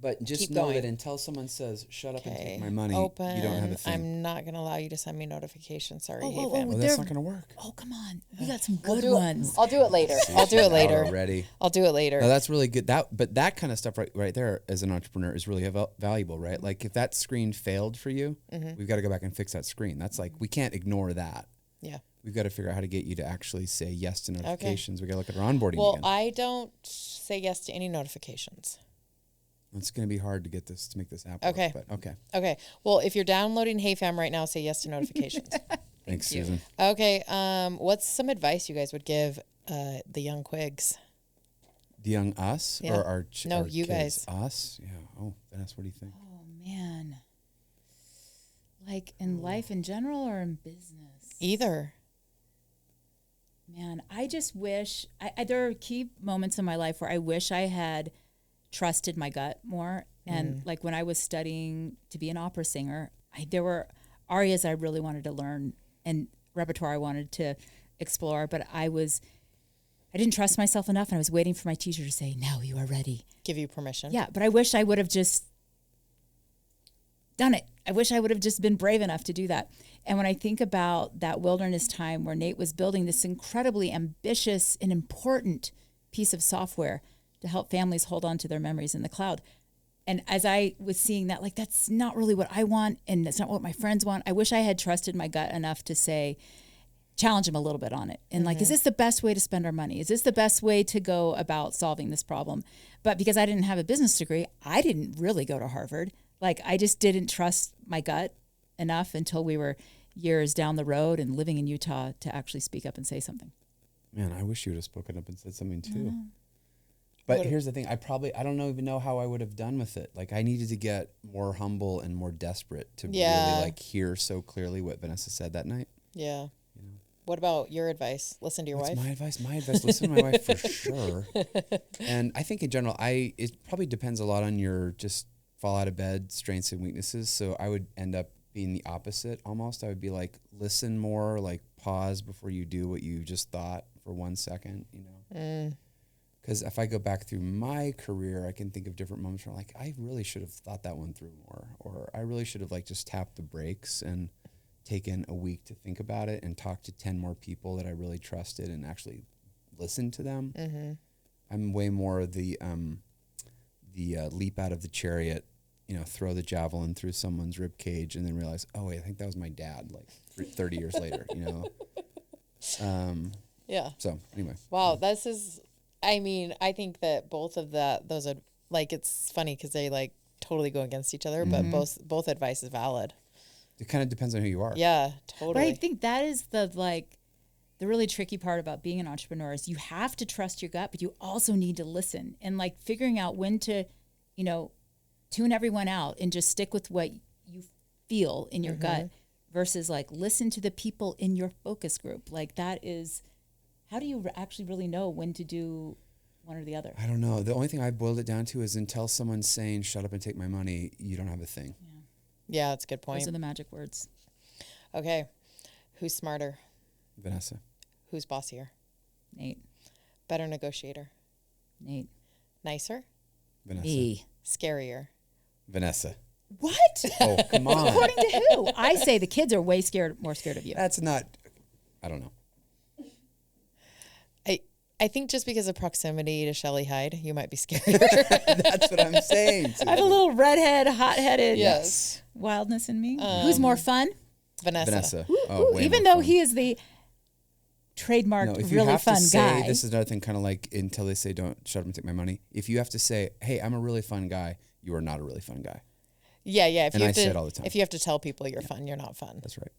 But just Keep know going. that until someone says, "Shut up and Okay. take my money," Open. you don't have a thing. I'm not going to allow you to send me notifications. Sorry. Oh, Hey, oh, fam. well, they're- that's not going to work. Oh, come on. We got some I'll good do ones. I'll do it later. I'll do it later. Already. I'll do it later. No, that's really good. But that kind of stuff right there as an entrepreneur is really valuable, right? Like if that screen failed for you, we've got to go back and fix that screen. That's like, we can't ignore that. Yeah. We've got to figure out how to get you to actually say yes to notifications. We got to look at our onboarding Well, again. I don't say yes to any notifications. It's going to be hard to make this app work, Okay. but okay. Okay. Well, if you're downloading HeyFam right now, say yes to notifications. Thanks, Susan. Okay. What's some advice you guys would give the young Quigs? The young us Yeah. or our No, our you kids? guys. Us? Yeah. Oh, Vanessa, what do you think? Oh, man. Like in life in general or in business? Either. Man, I just wish, there are key moments in my life where I wish I had trusted my gut more. And like when I was studying to be an opera singer, there were arias I really wanted to learn and repertoire I wanted to explore, but I didn't trust myself enough, and I was waiting for my teacher to say, "No, you are ready." Give you permission. Yeah, but I wish I would have just done it. I wish I would have just been brave enough to do that. And when I think about that wilderness time where Nate was building this incredibly ambitious and important piece of software to help families hold on to their memories in the cloud. And as I was seeing that, like, that's not really what I want, and that's not what my friends want. I wish I had trusted my gut enough to say, challenge him a little bit on it. And like, is this the best way to spend our money? Is this the best way to go about solving this problem? But because I didn't have a business degree, I didn't really go to Harvard. Like, I just didn't trust my gut enough until we were years down the road and living in Utah to actually speak up and say something. Man, I wish you would have spoken up and said something too. But here's the thing. I don't even know how I would have done with it. Like, I needed to get more humble and more desperate to really like hear so clearly what Vanessa said that night. Yeah. What about your advice? Listen to your wife. My advice, listen to my wife for sure. And I think in general, it probably depends a lot on your just fall out of bed strengths and weaknesses. So I would end up being the opposite almost. I would be like, listen more, like pause before you do what you just thought for 1 second, you know? Because if I go back through my career, I can think of different moments where I'm like, I really should have thought that one through more, or I really should have like just tapped the brakes and taken a week to think about it and talk to 10 more people that I really trusted and actually listened to them. I'm way more the leap out of the chariot, you know, throw the javelin through someone's rib cage and then realize, oh wait, I think that was my dad, like 30 years later, you know? Yeah. So anyway. Wow. This is, I mean, I think that both of those are like, it's funny because they like totally go against each other, but both advice is valid. It kind of depends on who you are. Yeah, totally. But I think that is the really tricky part about being an entrepreneur is you have to trust your gut, but you also need to listen and like figuring out when to, you know, tune everyone out and just stick with what you feel in your gut versus like listen to the people in your focus group. Like that is, how do you actually really know when to do one or the other? I don't know. The only thing I boiled it down to is until someone's saying, shut up and take my money, you don't have a thing. Yeah, that's a good point. Those are the magic words. Okay. Who's smarter? Vanessa. Who's bossier? Nate. Better negotiator? Nate. Nicer? Vanessa. Me. Scarier? Vanessa. What? Oh, come on. According to who? I say the kids are way more scared of you. That's not, I don't know. I think just because of proximity to Shelley Hyde, you might be scarier. That's what I'm saying. I have a little redhead, hot-headed Yes. wildness in me. Who's more fun? Vanessa. Oh, way Even more though fun. he is the trademarked, No, if you really have fun to say, guy. this is another thing, kind of like until they say, don't shut up and take my money. If you have to say, hey, I'm a really fun guy, you are not a really fun guy. Yeah. If And you I have say to, it all the time. If you have to tell people you're fun, you're not fun. That's right.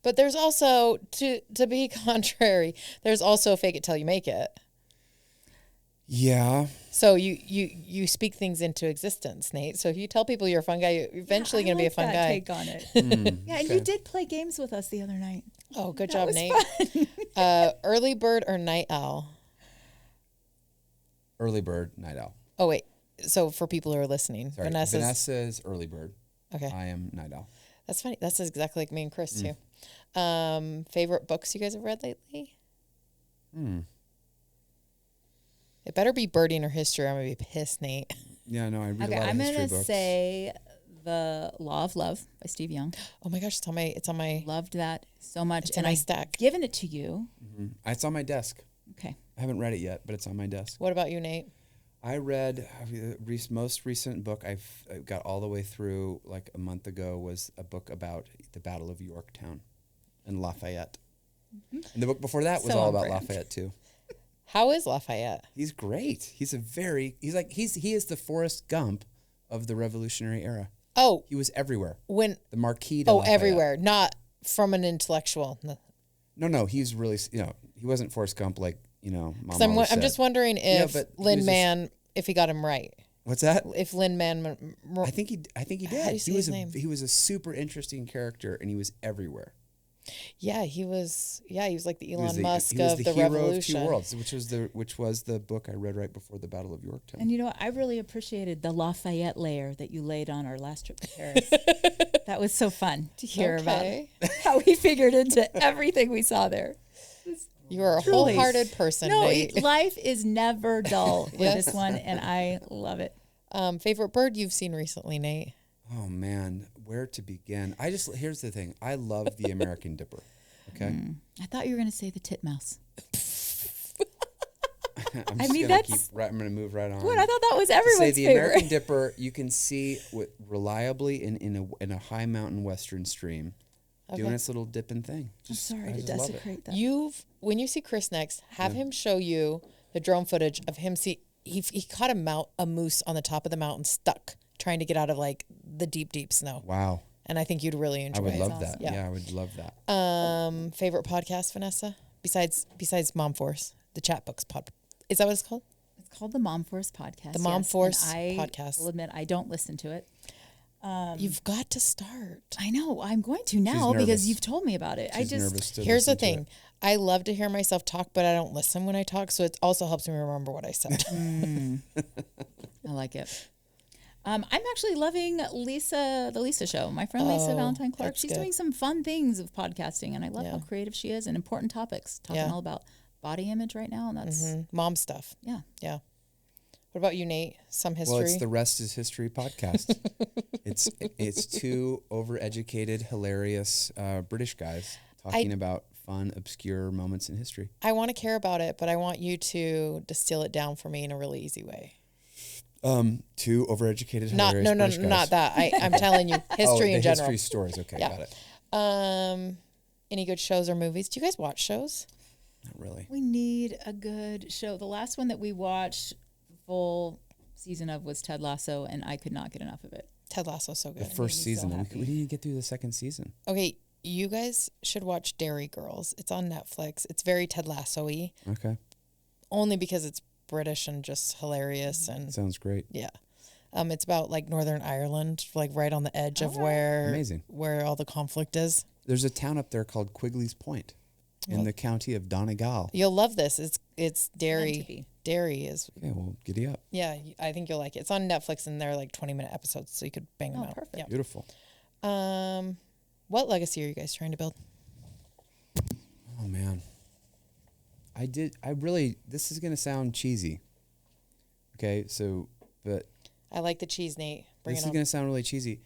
But there's also, to be contrary, there's also fake it till you make it. Yeah. So you speak things into existence, Nate. So if you tell people you're a fun guy, you're eventually going to be a fun that guy. Take on it. Yeah, and you did play games with us the other night. Oh, good That job, was Nate. Early bird or night owl? Early bird, night owl. Oh, wait. So for people who are listening, Sorry. Vanessa's early bird. Okay. I am night owl. That's funny. That's exactly like me and Chris, too. Favorite books you guys have read lately? It better be birding or history. I'm going to be pissed, Nate. Yeah, no, I read Okay, a lot I'm of history going to books. say The Law of Love by Steve Young. Oh my gosh, it's on my Loved that so much. It's in my stack. Given it to you. It's on my desk. Okay. I haven't read it yet, but it's on my desk. What about you, Nate? I read most recent book I got all the way through like a month ago was a book about the Battle of Yorktown and Lafayette. And the book before that was So all on about brand. Lafayette too. How is Lafayette? He's great. He is the Forrest Gump of the Revolutionary era. Oh, He was everywhere. when The Marquis de oh Lafayette. everywhere, not from an intellectual. No, he's really, he wasn't Forrest Gump like, Mom So I'm always said. just wondering Yeah, if but he Lin was Man, if he got him right. What's that? If Lin Man, I think he did. How do you say his name? He was a super interesting character and he was everywhere. Yeah, he was like the He was Elon Musk he was of the the hero revolution. of two worlds, which was the book I read right before the Battle of Yorktown. And you know what? I really appreciated the Lafayette layer that you laid on our last trip to Paris. That was so fun to hear about how we figured into everything we saw there. You are a Truly. wholehearted person, No, Nate. life is never dull with this one, and I love it. Favorite bird you've seen recently, Nate? Oh man, where to begin? Here's the thing. I love the American Dipper. Okay. I thought you were going to say the titmouse. I'm gonna move right on. What? I thought that was To everyone's say the favorite. American Dipper, you can see reliably in a high mountain western stream, doing its little dipping thing. I'm sorry to just love it. desecrate that. When you see Chris next, have him show you the drone footage of him he caught a moose on the top of the mountain stuck trying to get out of like the deep snow. Wow. And I think you'd really enjoy it. I would love that. Yeah. Yeah, I would love that. Favorite podcast, Vanessa? Besides Mom Force, the Chatbooks pod. Is that what it's called? It's called the Mom Force Podcast. The Mom Force I Podcast. will admit I don't listen to it. You've got to start. I know. I'm going to now nervous. because you've told me about it. She's nervous to Here's the listen to thing. it. I love to hear myself talk, but I don't listen when I talk, so it also helps me remember what I said. I like it. I'm actually loving the Lisa show. My friend Lisa Valentine Clark. that's She's good. doing some fun things with podcasting, and I love Yeah. how creative she is and important topics. Talking all about body image right now, and that's Mom stuff. yeah. Yeah. What about you, Nate? Some history? Well, it's the Rest is History podcast. it's two overeducated, hilarious British guys talking about fun, obscure moments in history. I want to care about it, but I want you to distill it down for me in a really easy way. Two overeducated, hilarious British guys. Not that. I'm telling you, history in general. History stories. Okay, Yeah. got it. Any good shows or movies? Do you guys watch shows? Not really. We need a good show. The last one that we watched the full season of was Ted Lasso, and I could not get enough of it. Ted Lasso's so The good. first season. happy. We didn't even get through the second season. Okay, you guys should watch Dairy Girls. It's on Netflix. It's very Ted Lasso-y, Okay. only because it's British and just hilarious. And Sounds great. yeah. It's about like Northern Ireland, like right on the edge of where all the conflict is. There's a town up there called Quigley's Point in the county of Donegal. You'll love this. It's Meant to Dairy. be. Dairy is, Okay, well, giddy up. yeah, I think you'll like it. It's on Netflix and they're like 20-minute episodes, so you could bang them out. Perfect. Yeah. Beautiful. What legacy are you guys trying to build? Oh, man. This is going to sound cheesy. Okay, but I like the cheese, Nate. Bring this it is on. going to sound really cheesy.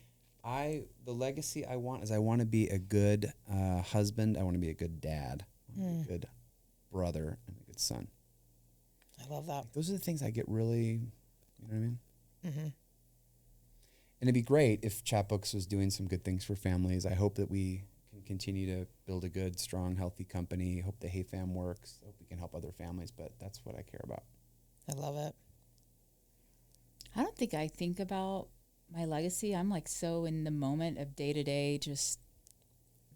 The legacy I want is I want to be a good husband. I want to be a good dad. I want to be a good brother and a good son. I love that. Those are the things I get really, you know what I mean? Mm-hmm. And it'd be great if Chatbooks was doing some good things for families. I hope that we can continue to build a good, strong, healthy company. Hope the Hey Fam works. Hope we can help other families, but that's what I care about. I love it. I don't think I think about my legacy. I'm like so in the moment of day to day, just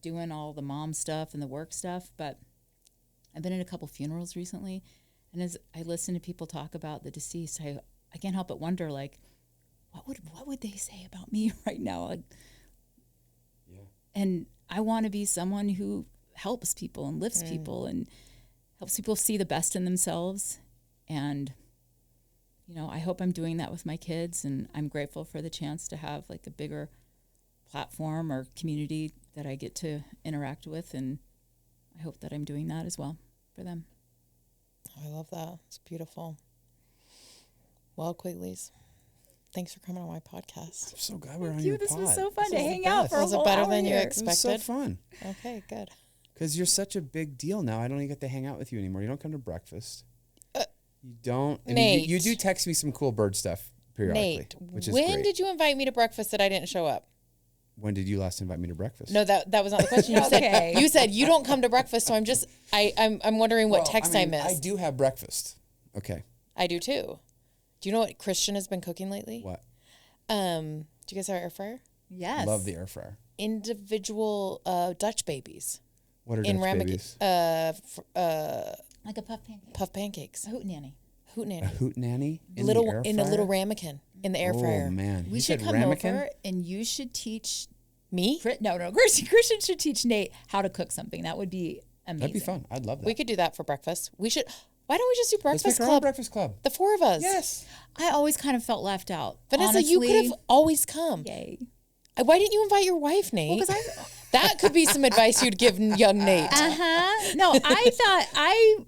doing all the mom stuff and the work stuff. But I've been in a couple funerals recently, and as I listen to people talk about the deceased, I can't help but wonder, like, what would they say about me right now? Like, Yeah. and I want to be someone who helps people and lifts people and helps people see the best in themselves. And I hope I'm doing that with my kids, and I'm grateful for the chance to have like a bigger platform or community that I get to interact with, and I hope that I'm doing that as well for them. I love that. It's beautiful. Well, Quigleys, thanks for coming on my podcast. I'm so glad we're on Thank your you. This pod. was so fun This to is the hang out best. for a Was it whole better hour than you here. It was so expected? fun. Okay, good. Because you're such a big deal now. I don't even get to hang out with you anymore. You don't come to breakfast. You don't. I mean, Nate. you do text me some cool bird stuff periodically, Nate, which is when great. did you invite me to breakfast that I didn't show up? When did you last invite me to breakfast? No, that was not the question. You Okay. said you don't come to breakfast, so I'm wondering what text I missed. I do have breakfast. Okay. I do too. Do you know what Christian has been cooking lately? What? Do you guys have an air fryer? Yes. Love the air fryer. Individual Dutch babies What are in Dutch ramekin, babies? Like a puff pancake. puff pancakes. A hootenanny. A Hootenanny. hootenanny in Little the air fryer? in a little ramekin in the air fryer. Oh man, We you should said come ramekin? over, and you should teach Me? No. Christian should teach Nate how to cook something. That would be amazing. That'd be fun. I'd love that. We could do that for breakfast. We should. Why don't we just do Let's breakfast make our own club? breakfast club. The four of us. Yes. I always kind of felt left out. Vanessa, honestly. you could have always come. Yay. Why didn't you invite your wife, Nate? Because that could be some advice you'd give young Nate. No, I thought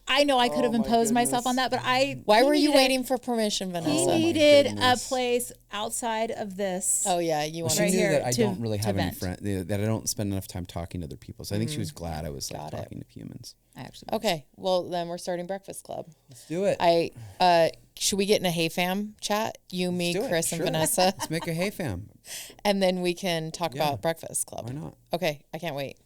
I know I could have imposed myself on that, but Why were you waiting for permission, Vanessa? He needed a place outside of this. Oh yeah, you want She Right knew here that I to- don't really to have any vent. friends, that I don't spend enough time talking to other people. So I think she was glad I was like Got it. talking to humans. I actually Okay, well then we're starting breakfast club. Let's do it. Should we get in a Hey Fam chat? You, me, do it, Chris, and sure. Vanessa, Let's make a hey fam. and then we can talk about breakfast club. Why not? Okay, I can't wait.